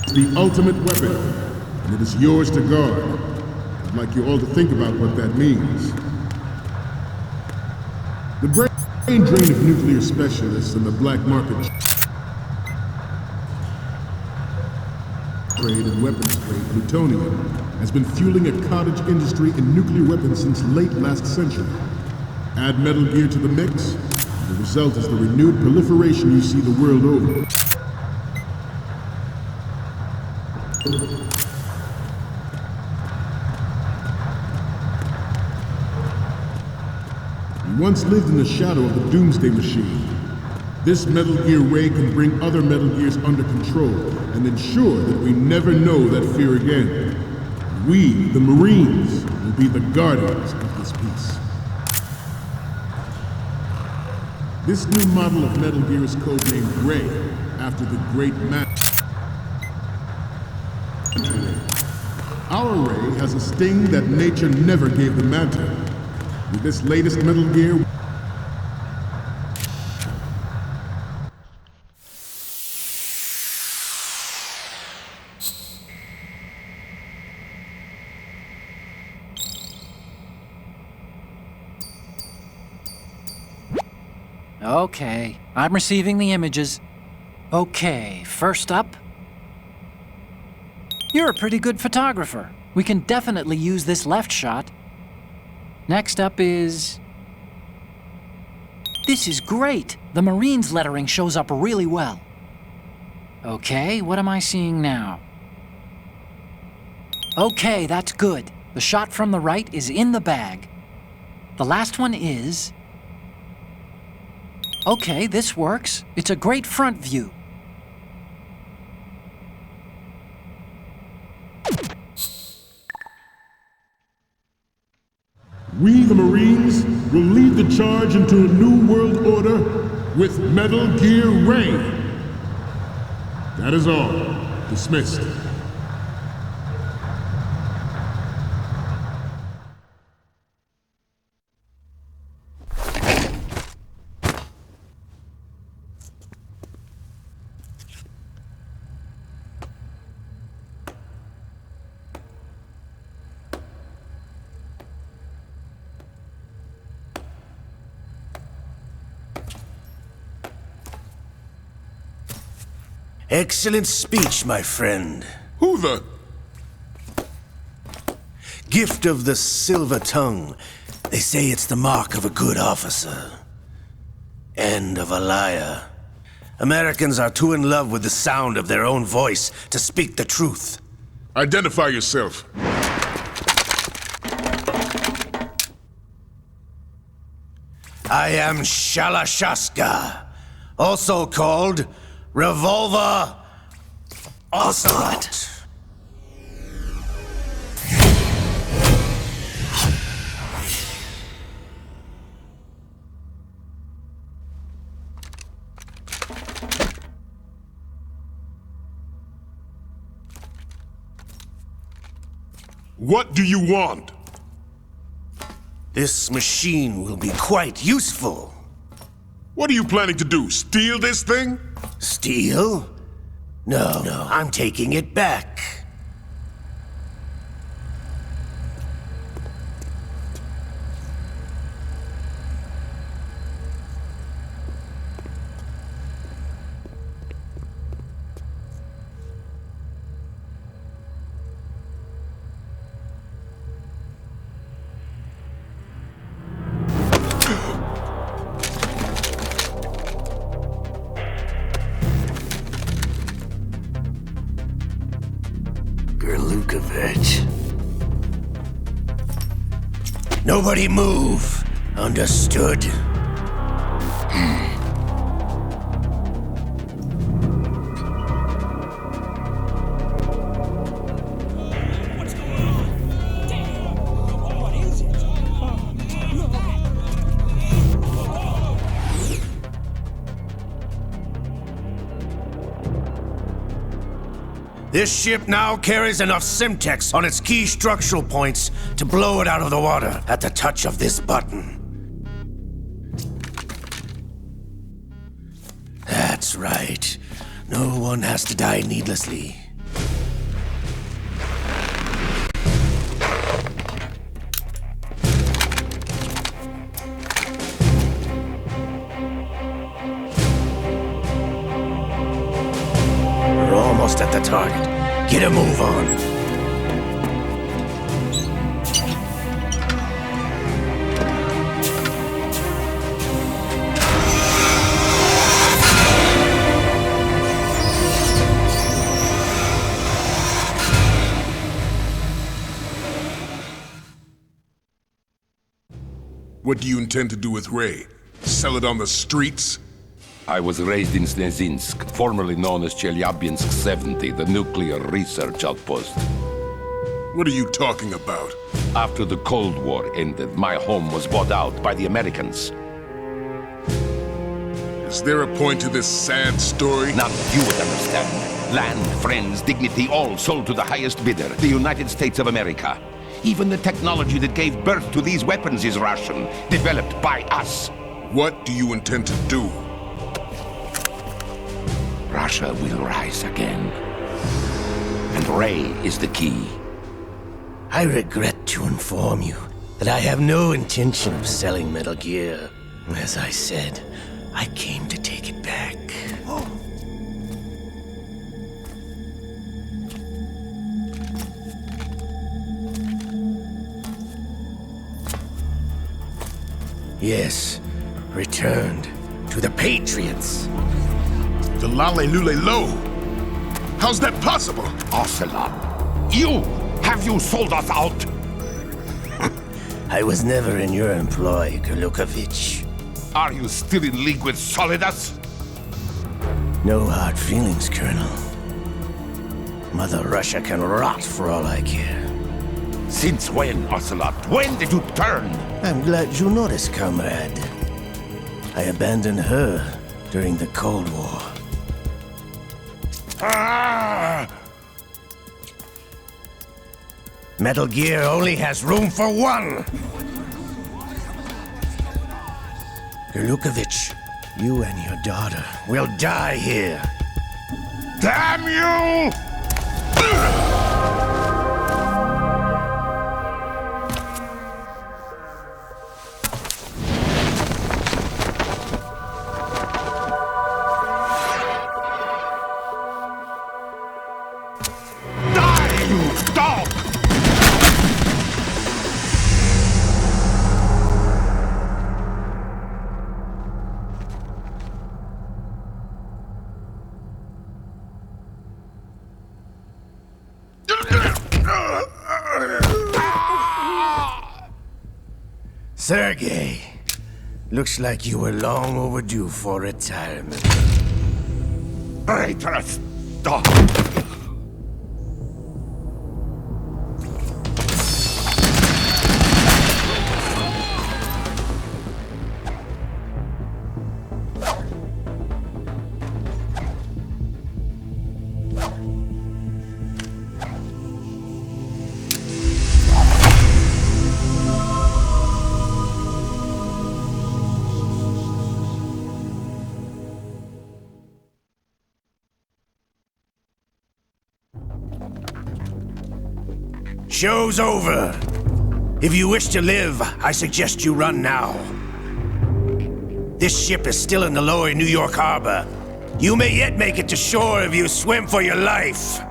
the ultimate weapon, and it is yours to guard. I'd like you all to think about what that means. The brain drain of nuclear specialists and the black market trade in weapons grade plutonium has been fueling a cottage industry in nuclear weapons since late last century. Add Metal Gear to the mix, and the result is the renewed proliferation you see the world over. We once lived in the shadow of the Doomsday Machine. This Metal Gear Ray can bring other Metal Gears under control and ensure that we never know that fear again. We, the Marines, will be the guardians of this peace. This new model of Metal Gear is codenamed Ray, after the great man. Our Ray has a sting that nature never gave the Manta. With this latest Metal Gear, Okay, I'm receiving the images. Okay, first up... You're a pretty good photographer. We can definitely use this left shot. Next up is... This is great! The Marines lettering shows up really well. Okay, what am I seeing now? Okay, that's good. The shot from the right is in the bag. The last one is... Okay, this works. It's a great front view. we, the Marines, will lead the charge into a new world order with Metal Gear Ray. That is all. Dismissed. Excellent speech, my friend. Who the? Gift of the silver tongue. They say it's the mark of a good officer. And of a liar. Americans are too in love with the sound of their own voice to speak the truth. Identify yourself. I am Shalashaska, also called Revolver Ocelot. What do you want? This machine will be quite useful. What are you planning to do? Steal this thing? Steal? No, I'm taking it back. Gerlukovich. Nobody move. Understood? This ship now carries enough Simtex on its key structural points to blow it out of the water at the touch of this button. That's right. No one has to die needlessly. We're almost at the target. Get a move on. What do you intend to do with Ray? Sell it on the streets? I was raised in Snezinsk, formerly known as Chelyabinsk 70, the nuclear research outpost. What are you talking about? After the Cold War ended, my home was bought out by the Americans. Is there a point to this sad story? None you would understand. Land, friends, dignity, all sold to the highest bidder, the United States of America. Even the technology that gave birth to these weapons is Russian, developed by us. What do you intend to do? Russia will rise again. And Ray is the key. I regret to inform you that I have no intention of selling Metal Gear. As I said, I came to take it back. Yes, returned to the Patriots. The Lale Lule Lo? How's that possible? Ocelot, have you sold us out? I was never in your employ, Gerlukovich. Are you still in league with Solidus? No hard feelings, Colonel. Mother Russia can rot for all I care. Since when, Ocelot? When did you turn? I'm glad you noticed, comrade. I abandoned her during the Cold War. Ah! Metal Gear only has room for one! Gerlukovich, you and your daughter will die here. Damn you! Sergei, looks like you were long overdue for retirement. Traitorous dog! show's over. If you wish to live, I suggest you run now. This ship is still in the lower New York harbor. You may yet make it to shore if you swim for your life.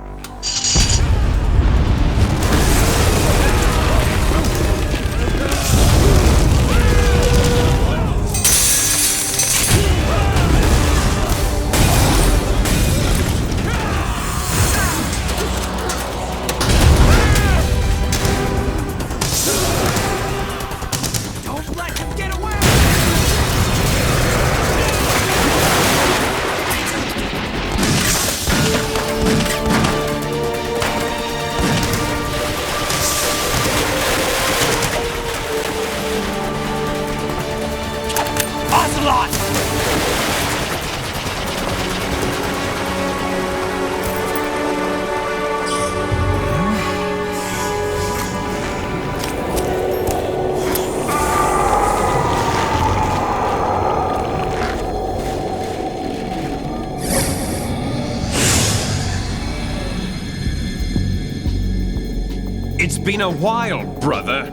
It's been a while, brother.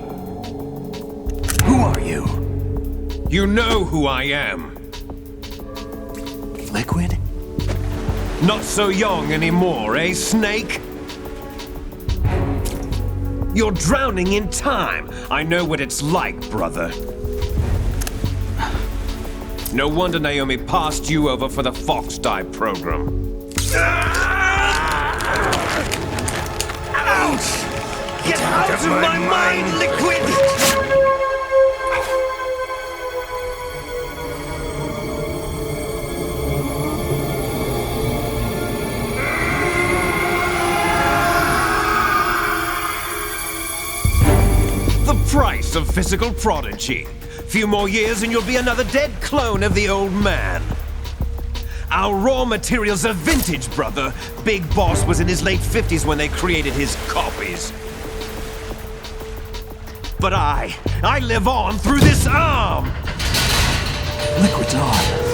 Who are you? You know who I am. Liquid? Not so young anymore, eh, Snake? You're drowning in time. I know what it's like, brother. No wonder Naomi passed you over for the Fox Die program. Ouch! Get out of my mind, Liquid! The price of physical prodigy. Few more years and you'll be another dead clone of the old man. Our raw materials are vintage, brother. Big Boss was in his late 50s when they created his copies. But I live on through this arm! Liquid's on.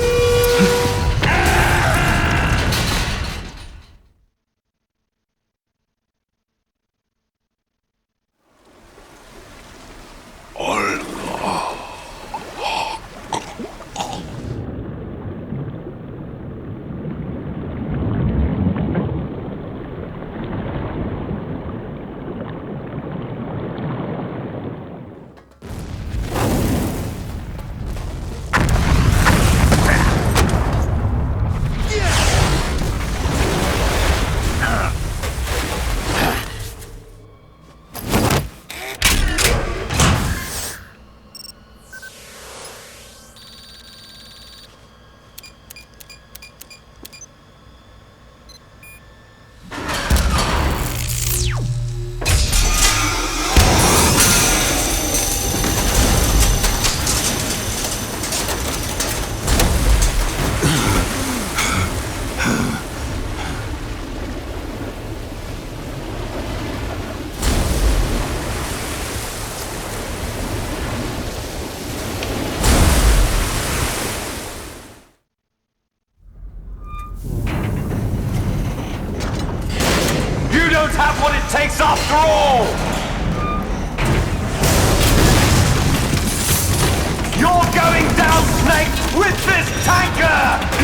Have what it takes after all! You're going down, Snake, with this tanker!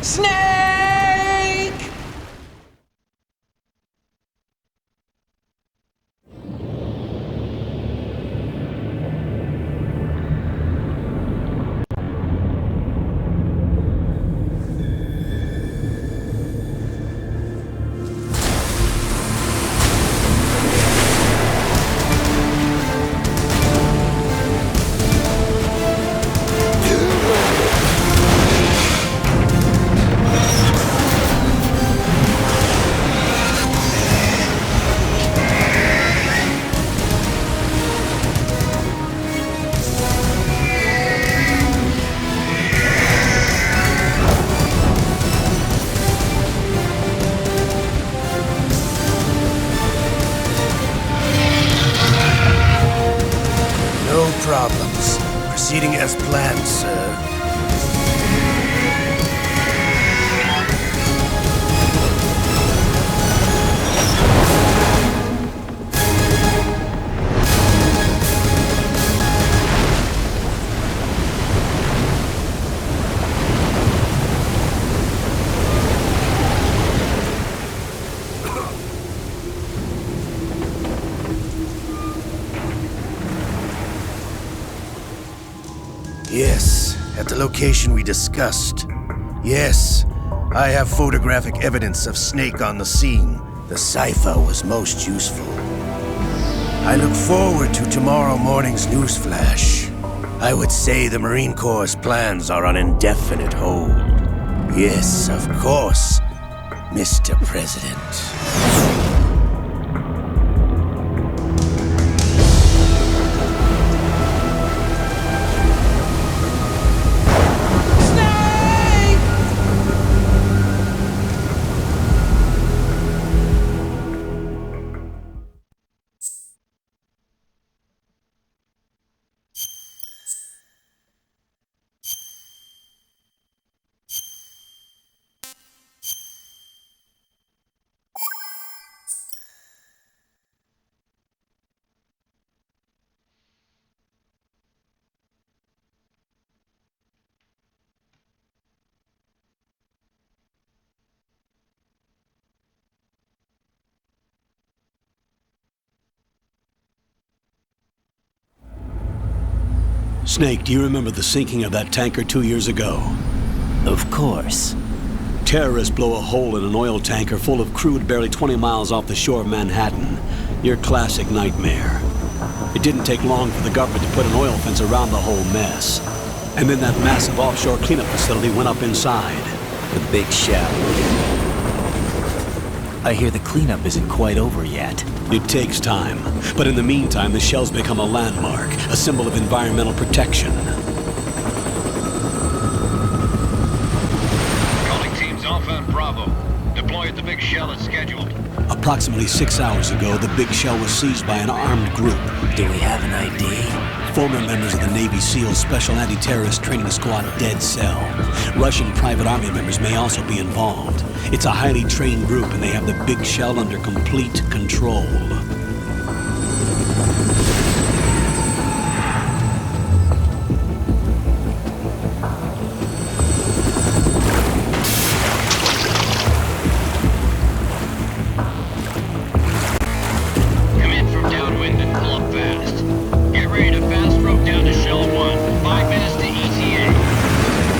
Snake! No problems. Proceeding as planned, sir. Yes, at the location we discussed. Yes, I have photographic evidence of Snake on the scene. The cipher was most useful. I look forward to tomorrow morning's newsflash. I would say the Marine Corps' plans are on indefinite hold. Yes, of course, Mr. President. Snake, do you remember the sinking of that tanker 2 years ago? Of course. Terrorists blow a hole in an oil tanker full of crude barely 20 miles off the shore of Manhattan. Your classic nightmare. It didn't take long for the government to put an oil fence around the whole mess. And then that massive offshore cleanup facility went up inside. The Big Shell. I hear the cleanup isn't quite over yet. It takes time. But in the meantime, the shell's become a landmark, a symbol of environmental protection. Calling teams Alpha and Bravo. Deploy at the Big Shell as scheduled. Approximately 6 hours ago, the Big Shell was seized by an armed group. Do we have an ID? Former members of the Navy SEAL Special Anti-Terrorist Training Squad Dead Cell. Russian private army members may also be involved. It's a highly trained group and they have the Big Shell under complete control. Come in from downwind and pull up fast. Get ready to fast rope down to Shell 1. 5 minutes to ETA.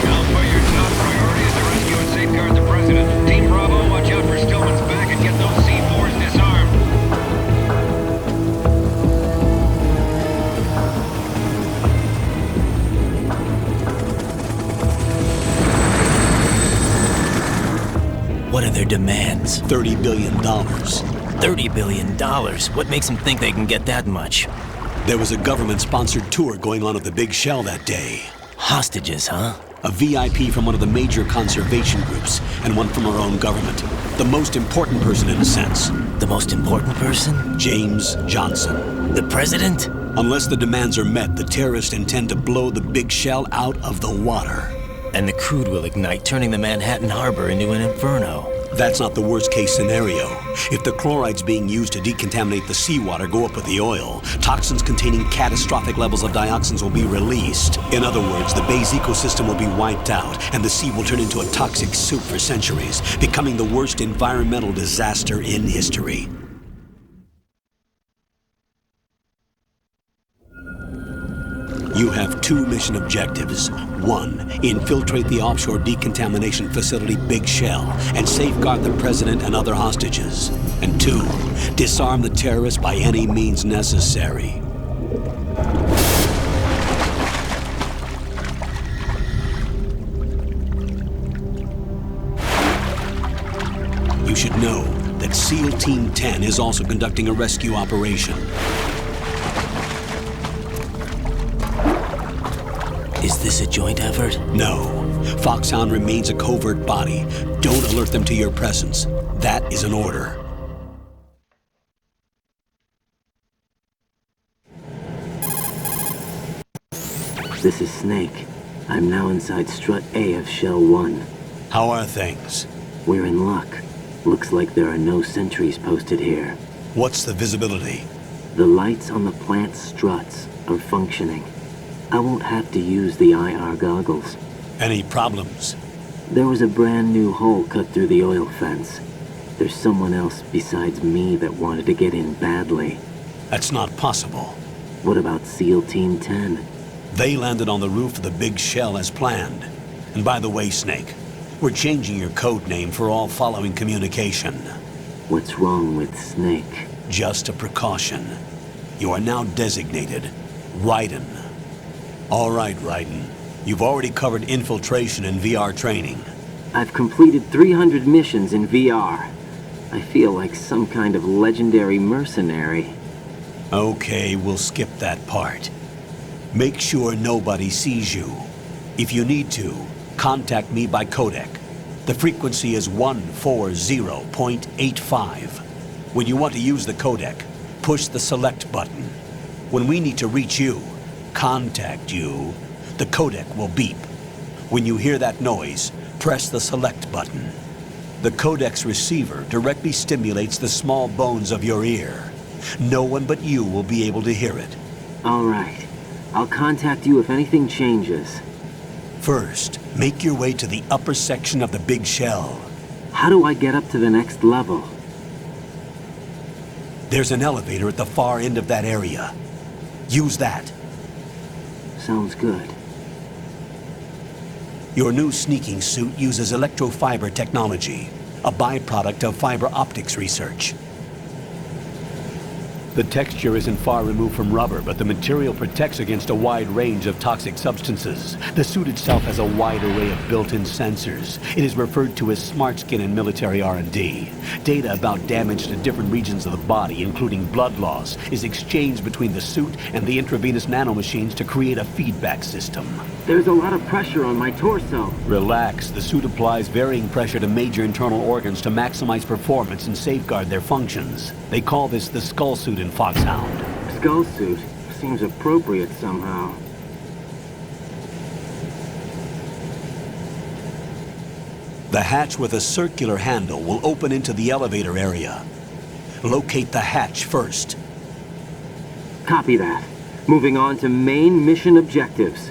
Tell them where your top priority is to rescue and safeguard the President. Team Bravo, watch out for Stillman's back and get those C4s disarmed. What are their demands? $30 billion. $30 billion? What makes them think they can get that much? There was a government-sponsored tour going on at the Big Shell that day. Hostages, huh? A VIP from one of the major conservation groups, and one from our own government. The most important person in a sense. The most important person? James Johnson. The President? Unless the demands are met, the terrorists intend to blow the Big Shell out of the water. And the crude will ignite, turning the Manhattan Harbor into an inferno. That's not the worst-case scenario. If the chlorides being used to decontaminate the seawater go up with the oil, toxins containing catastrophic levels of dioxins will be released. In other words, the bay's ecosystem will be wiped out, and the sea will turn into a toxic soup for centuries, becoming the worst environmental disaster in history. You have 2 mission objectives. 1, infiltrate the offshore decontamination facility Big Shell and safeguard the president and other hostages. And 2, disarm the terrorists by any means necessary. You should know that SEAL Team 10 is also conducting a rescue operation. Is this a joint effort? No. Foxhound remains a covert body. Don't alert them to your presence. That is an order. This is Snake. I'm now inside Strut A of Shell 1. How are things? We're in luck. Looks like there are no sentries posted here. What's the visibility? The lights on the plant struts are functioning. I won't have to use the IR goggles. Any problems? There was a brand new hole cut through the oil fence. There's someone else besides me that wanted to get in badly. That's not possible. What about SEAL Team 10? They landed on the roof of the Big Shell as planned. And by the way, Snake, we're changing your code name for all following communication. What's wrong with Snake? Just a precaution. You are now designated Raiden. All right, Raiden. You've already covered infiltration and VR training. I've completed 300 missions in VR. I feel like some kind of legendary mercenary. Okay, we'll skip that part. Make sure nobody sees you. If you need to, contact me by codec. The frequency is 140.85. When you want to use the codec, push the select button. When we need to reach you, contact you, the codec will beep. When you hear that noise, press the select button. The codec's receiver directly stimulates the small bones of your ear. No one but you will be able to hear it. All right. I'll contact you if anything changes. First, make your way to the upper section of the Big Shell. How do I get up to the next level? There's an elevator at the far end of that area. Use that. Sounds good. Your new sneaking suit uses electrofiber technology, a byproduct of fiber optics research. The texture isn't far removed from rubber, but the material protects against a wide range of toxic substances. The suit itself has a wide array of built-in sensors. It is referred to as Smart Skin in military R&D. Data about damage to different regions of the body, including blood loss, is exchanged between the suit and the intravenous nanomachines to create a feedback system. There's a lot of pressure on my torso. Relax. The suit applies varying pressure to major internal organs to maximize performance and safeguard their functions. They call this the skull suit in Foxhound. Skull suit seems appropriate somehow. The hatch with a circular handle will open into the elevator area. Locate the hatch first. Copy that. Moving on to main mission objectives.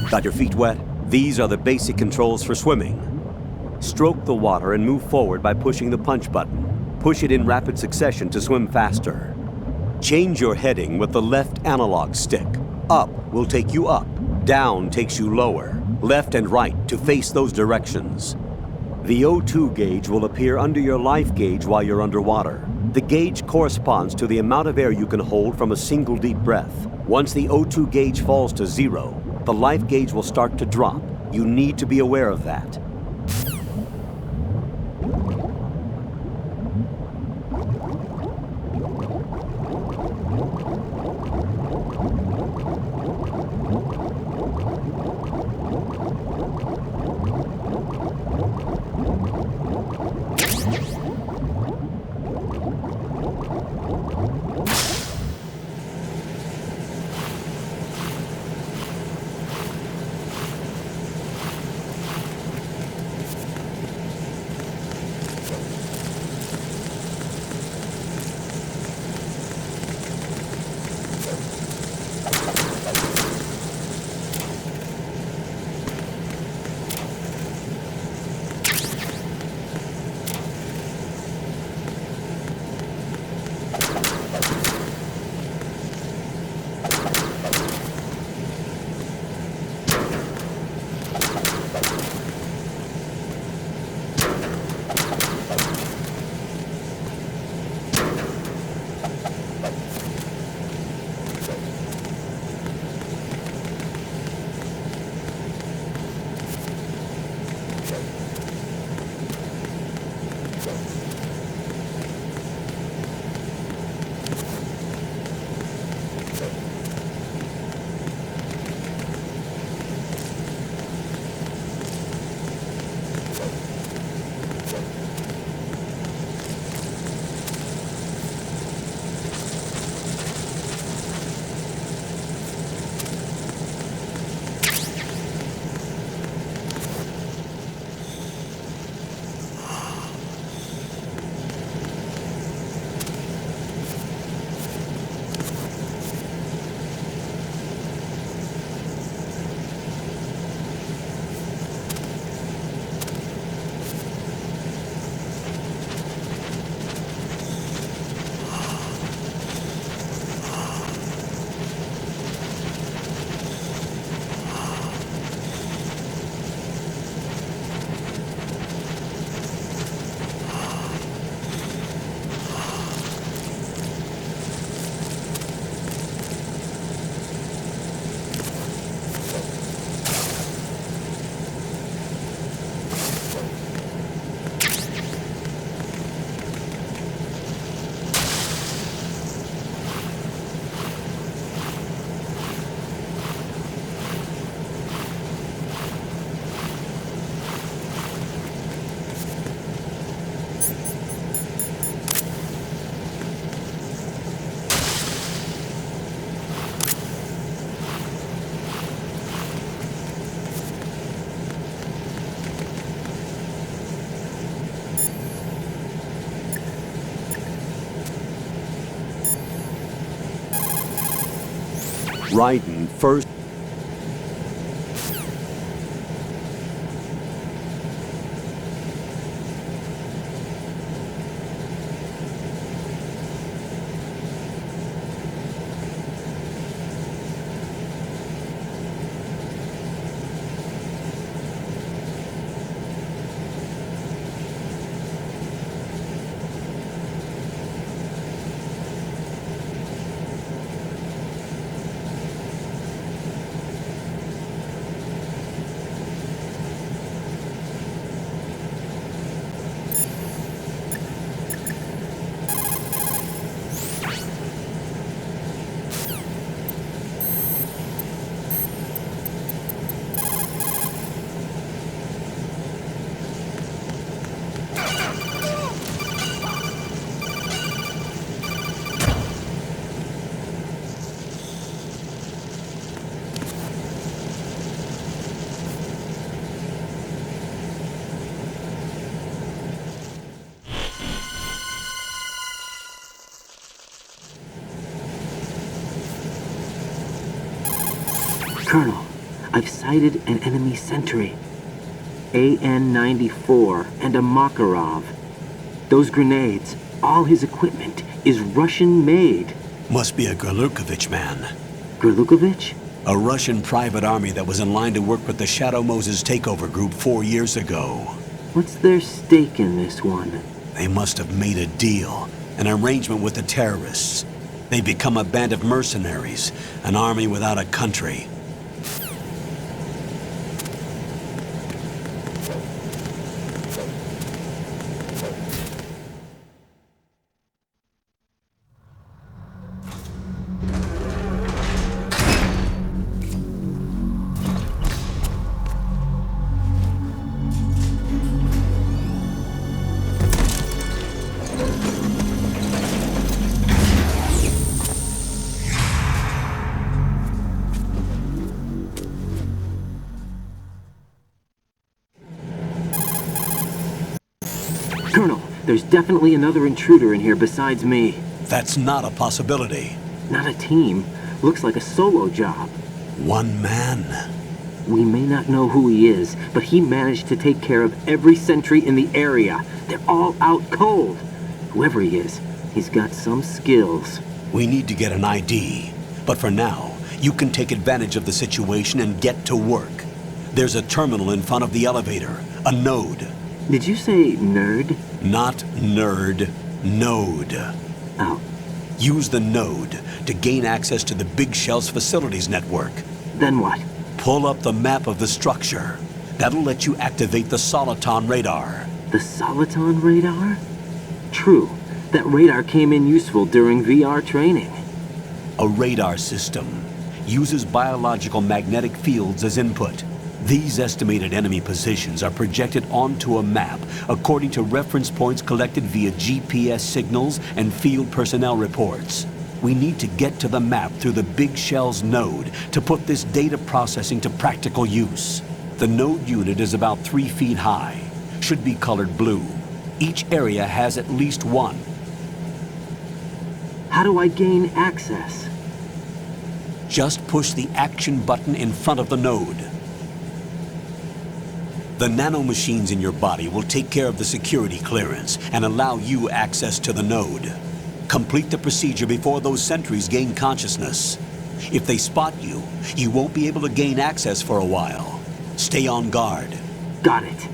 Got your feet wet? These are the basic controls for swimming. Stroke the water and move forward by pushing the punch button. Push it in rapid succession to swim faster. Change your heading with the left analog stick. Up will take you up. Down takes you lower. Left and right to face those directions. The O2 gauge will appear under your life gauge while you're underwater. The gauge corresponds to the amount of air you can hold from a single deep breath. Once the O2 gauge falls to 0, the life gauge will start to drop. You need to be aware of that. Raiden first... Colonel, I've sighted an enemy sentry. AN-94 and a Makarov. Those grenades, all his equipment, is Russian-made. Must be a Gorlukovich man. Gorlukovich? A Russian private army that was in line to work with the Shadow Moses takeover group 4 years ago. What's their stake in this one? They must have made a deal, an arrangement with the terrorists. They become a band of mercenaries, an army without a country. Colonel, there's definitely another intruder in here besides me. That's not a possibility. Not a team. Looks like a solo job. One man. We may not know who he is, but he managed to take care of every sentry in the area. They're all out cold. Whoever he is, he's got some skills. We need to get an ID. But for now, you can take advantage of the situation and get to work. There's a terminal in front of the elevator. A node. Did you say nerd? Not nerd. Node. Oh. Use the node to gain access to the Big Shell's facilities network. Then what? Pull up the map of the structure. That'll let you activate the Soliton radar. The Soliton radar? True. That radar came in useful during VR training. A radar system uses biological magnetic fields as input. These estimated enemy positions are projected onto a map according to reference points collected via GPS signals and field personnel reports. We need to get to the map through the Big Shell's node to put this data processing to practical use. The node unit is about 3 feet high, should be colored blue. Each area has at least one. How do I gain access? Just push the action button in front of the node. The nanomachines in your body will take care of the security clearance and allow you access to the node. Complete the procedure before those sentries gain consciousness. If they spot you, you won't be able to gain access for a while. Stay on guard. Got it.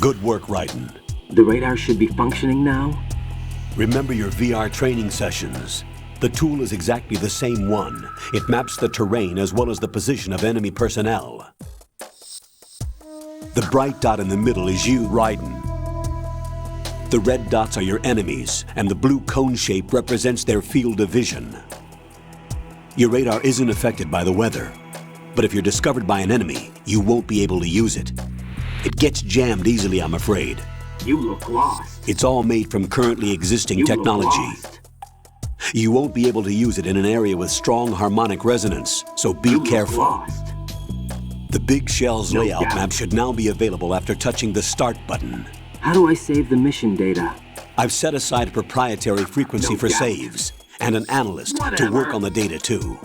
Good work, Raiden. The radar should be functioning now? Remember your VR training sessions. The tool is exactly the same one. It maps the terrain as well as the position of enemy personnel. The bright dot in the middle is you, Raiden. The red dots are your enemies, and the blue cone shape represents their field of vision. Your radar isn't affected by the weather, but if you're discovered by an enemy, you won't be able to use it. It gets jammed easily, I'm afraid. You look lost. It's all made from currently existing technology. You won't be able to use it in an area with strong harmonic resonance, so be careful. The Big Shell's layout map should now be available after touching the Start button. How do I save the mission data? I've set aside a proprietary frequency for saves, and an analyst to work on the data too.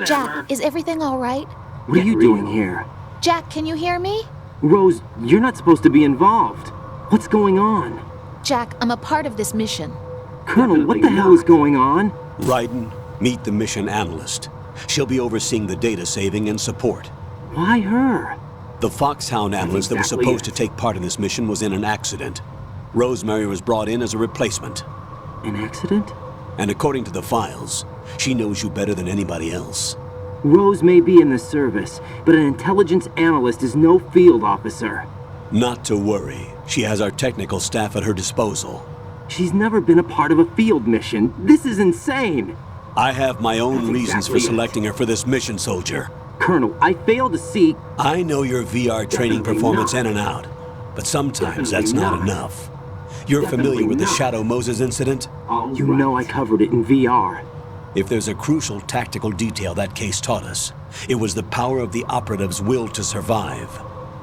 Jack, is everything all right? What are you doing here? Jack, can you hear me? Rose, you're not supposed to be involved. What's going on? Jack, I'm a part of this mission. Colonel, what the hell is going on? Raiden, meet the mission analyst. She'll be overseeing the data saving and support. Why her? The Foxhound analyst that was supposed to take part in this mission was in an accident. Rosemary was brought in as a replacement. An accident? And according to the files, she knows you better than anybody else. Rose may be in the service, but an intelligence analyst is no field officer. Not to worry. She has our technical staff at her disposal. She's never been a part of a field mission. This is insane. I have my own reasons for selecting her for this mission, soldier. Colonel, I fail to see... I know your VR training performance in and out, but sometimes that's not enough. You're familiar with the Shadow Moses incident? You know I covered it in VR. If there's a crucial tactical detail that case taught us, it was the power of the operative's will to survive.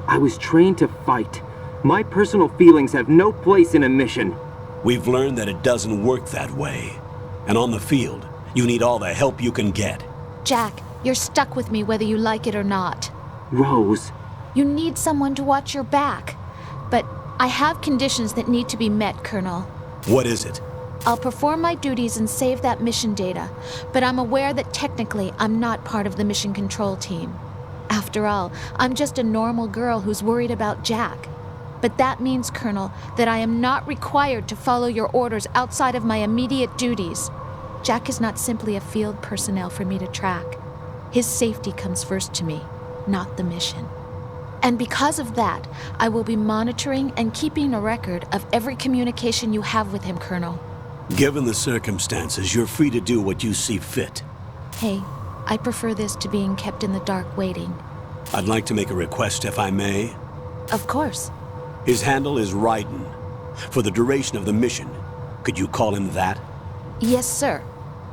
I was trained to fight. My personal feelings have no place in a mission. We've learned that it doesn't work that way. And on the field, you need all the help you can get. Jack, you're stuck with me whether you like it or not. Rose. You need someone to watch your back. But I have conditions that need to be met, Colonel. What is it? I'll perform my duties and save that mission data, but I'm aware that technically I'm not part of the mission control team. After all, I'm just a normal girl who's worried about Jack. But that means, Colonel, that I am not required to follow your orders outside of my immediate duties. Jack is not simply a field personnel for me to track. His safety comes first to me, not the mission. And because of that, I will be monitoring and keeping a record of every communication you have with him, Colonel. Given the circumstances, you're free to do what you see fit. Hey, I prefer this to being kept in the dark waiting. I'd like to make a request, if I may. Of course. His handle is Raiden. For the duration of the mission, could you call him that? Yes, sir.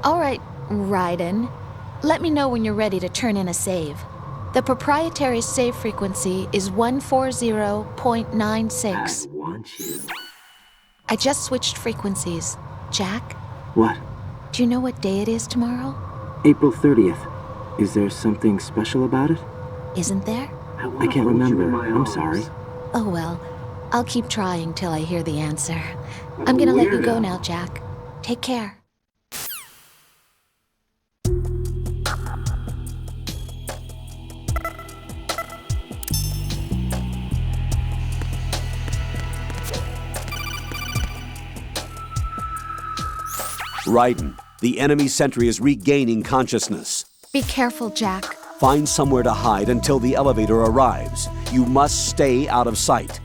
All right, Raiden. Let me know when you're ready to turn in a save. The proprietary save frequency is 140.96. I want you. I just switched frequencies. Jack? What? Do you know what day it is tomorrow? April 30th. Is there something special about it? Isn't there? I can't remember. I'm sorry. Oh well. I'll keep trying till I hear the answer. I'm gonna let you go now, Jack. Take care. Raiden, the enemy sentry is regaining consciousness. Be careful, Jack. Find somewhere to hide until the elevator arrives. You must stay out of sight.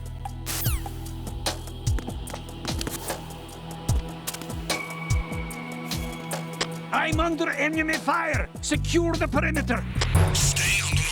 I'm under enemy fire! Secure the perimeter! Stay on the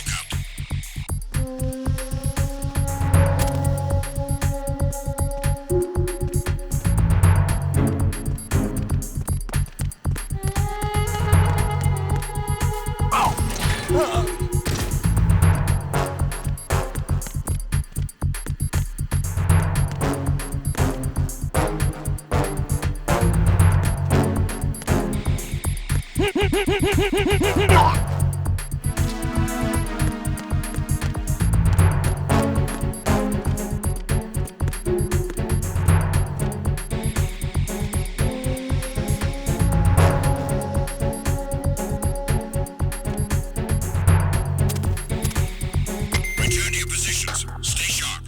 Return to your positions. Stay sharp.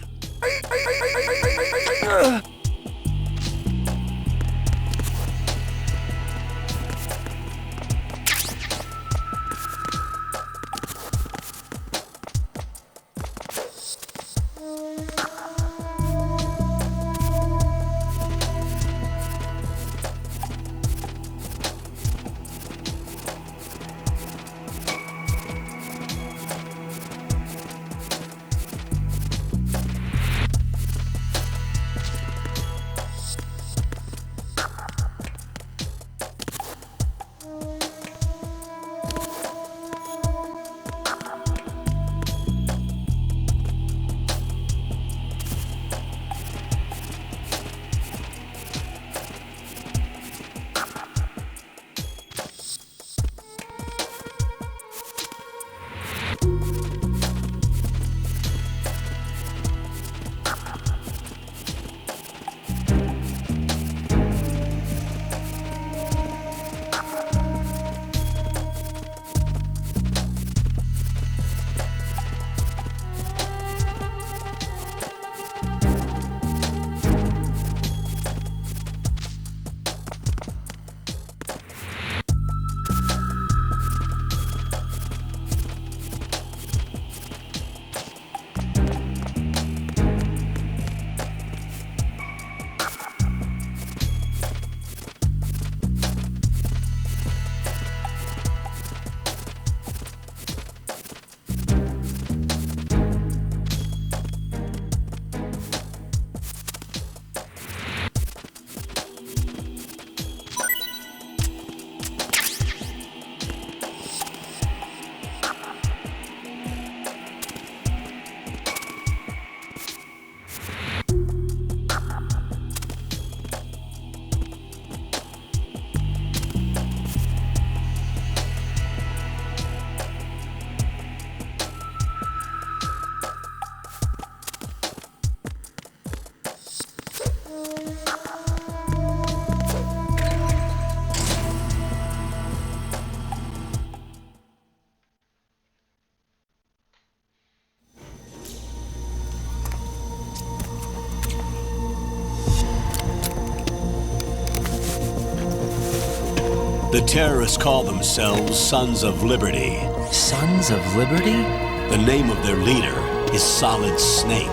The terrorists call themselves Sons of Liberty. Sons of Liberty? The name of their leader is Solid Snake.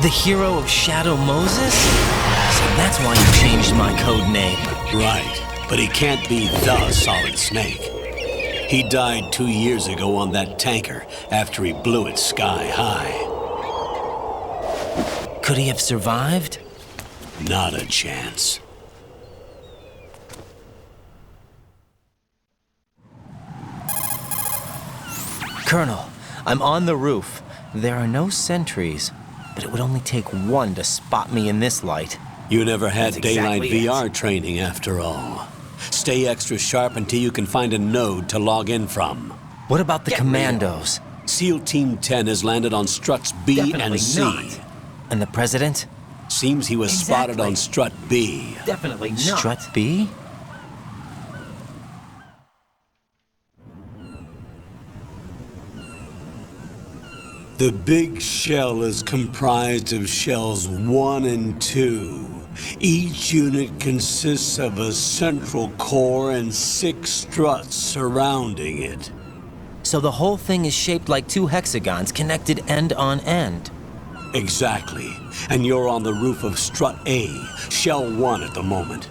The hero of Shadow Moses? So that's why you changed my code name. Right, but he can't be the Solid Snake. He died 2 years ago on that tanker after he blew it sky high. Could he have survived? Not a chance. Colonel, I'm on the roof. There are no sentries, but it would only take one to spot me in this light. You never had That's daylight exactly VR training after all. Stay extra sharp until you can find a node to log in from. What about the commandos? SEAL Team 10 has landed on Struts B Definitely and C. not. And the president? Seems he was spotted on Strut B. Definitely not. Strut B? The big shell is comprised of shells 1 and 2. Each unit consists of a central core and 6 struts surrounding it. So the whole thing is shaped like 2 hexagons connected end on end. Exactly. And you're on the roof of Strut A, Shell 1 at the moment.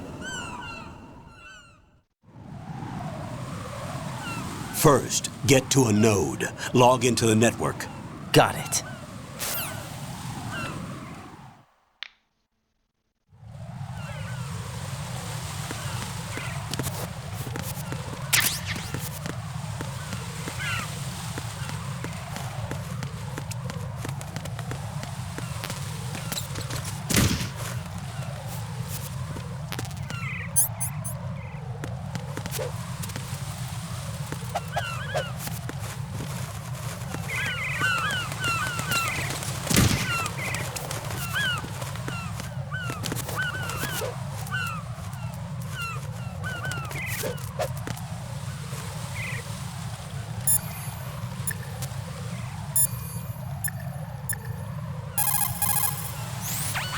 First, get to a node. Log into the network. Got it.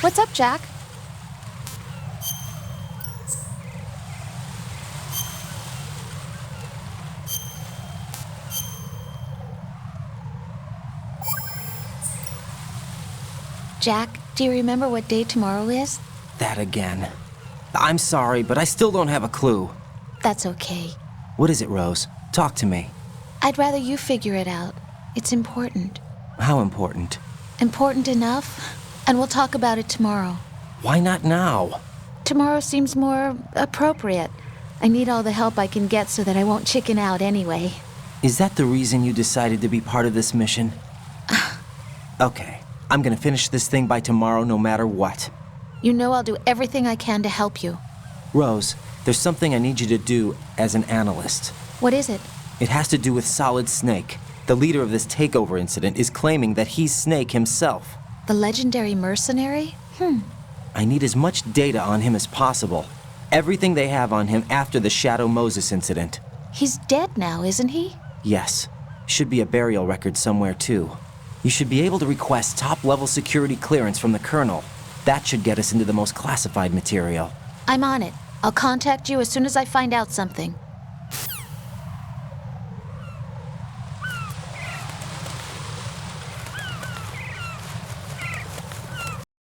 What's up, Jack? Jack, do you remember what day tomorrow is? That again. I'm sorry, but I still don't have a clue. That's okay. What is it, Rose? Talk to me. I'd rather you figure it out. It's important. How important? Important enough? And we'll talk about it tomorrow. Why not now? Tomorrow seems more appropriate. I need all the help I can get so that I won't chicken out anyway. Is that the reason you decided to be part of this mission? Okay, I'm gonna finish this thing by tomorrow no matter what. You know I'll do everything I can to help you. Rose, there's something I need you to do as an analyst. What is it? It has to do with Solid Snake. The leader of this takeover incident is claiming that he's Snake himself. The legendary mercenary? I need as much data on him as possible. Everything they have on him after the Shadow Moses incident. He's dead now, isn't he? Yes. Should be a burial record somewhere, too. You should be able to request top-level security clearance from the Colonel. That should get us into the most classified material. I'm on it. I'll contact you as soon as I find out something.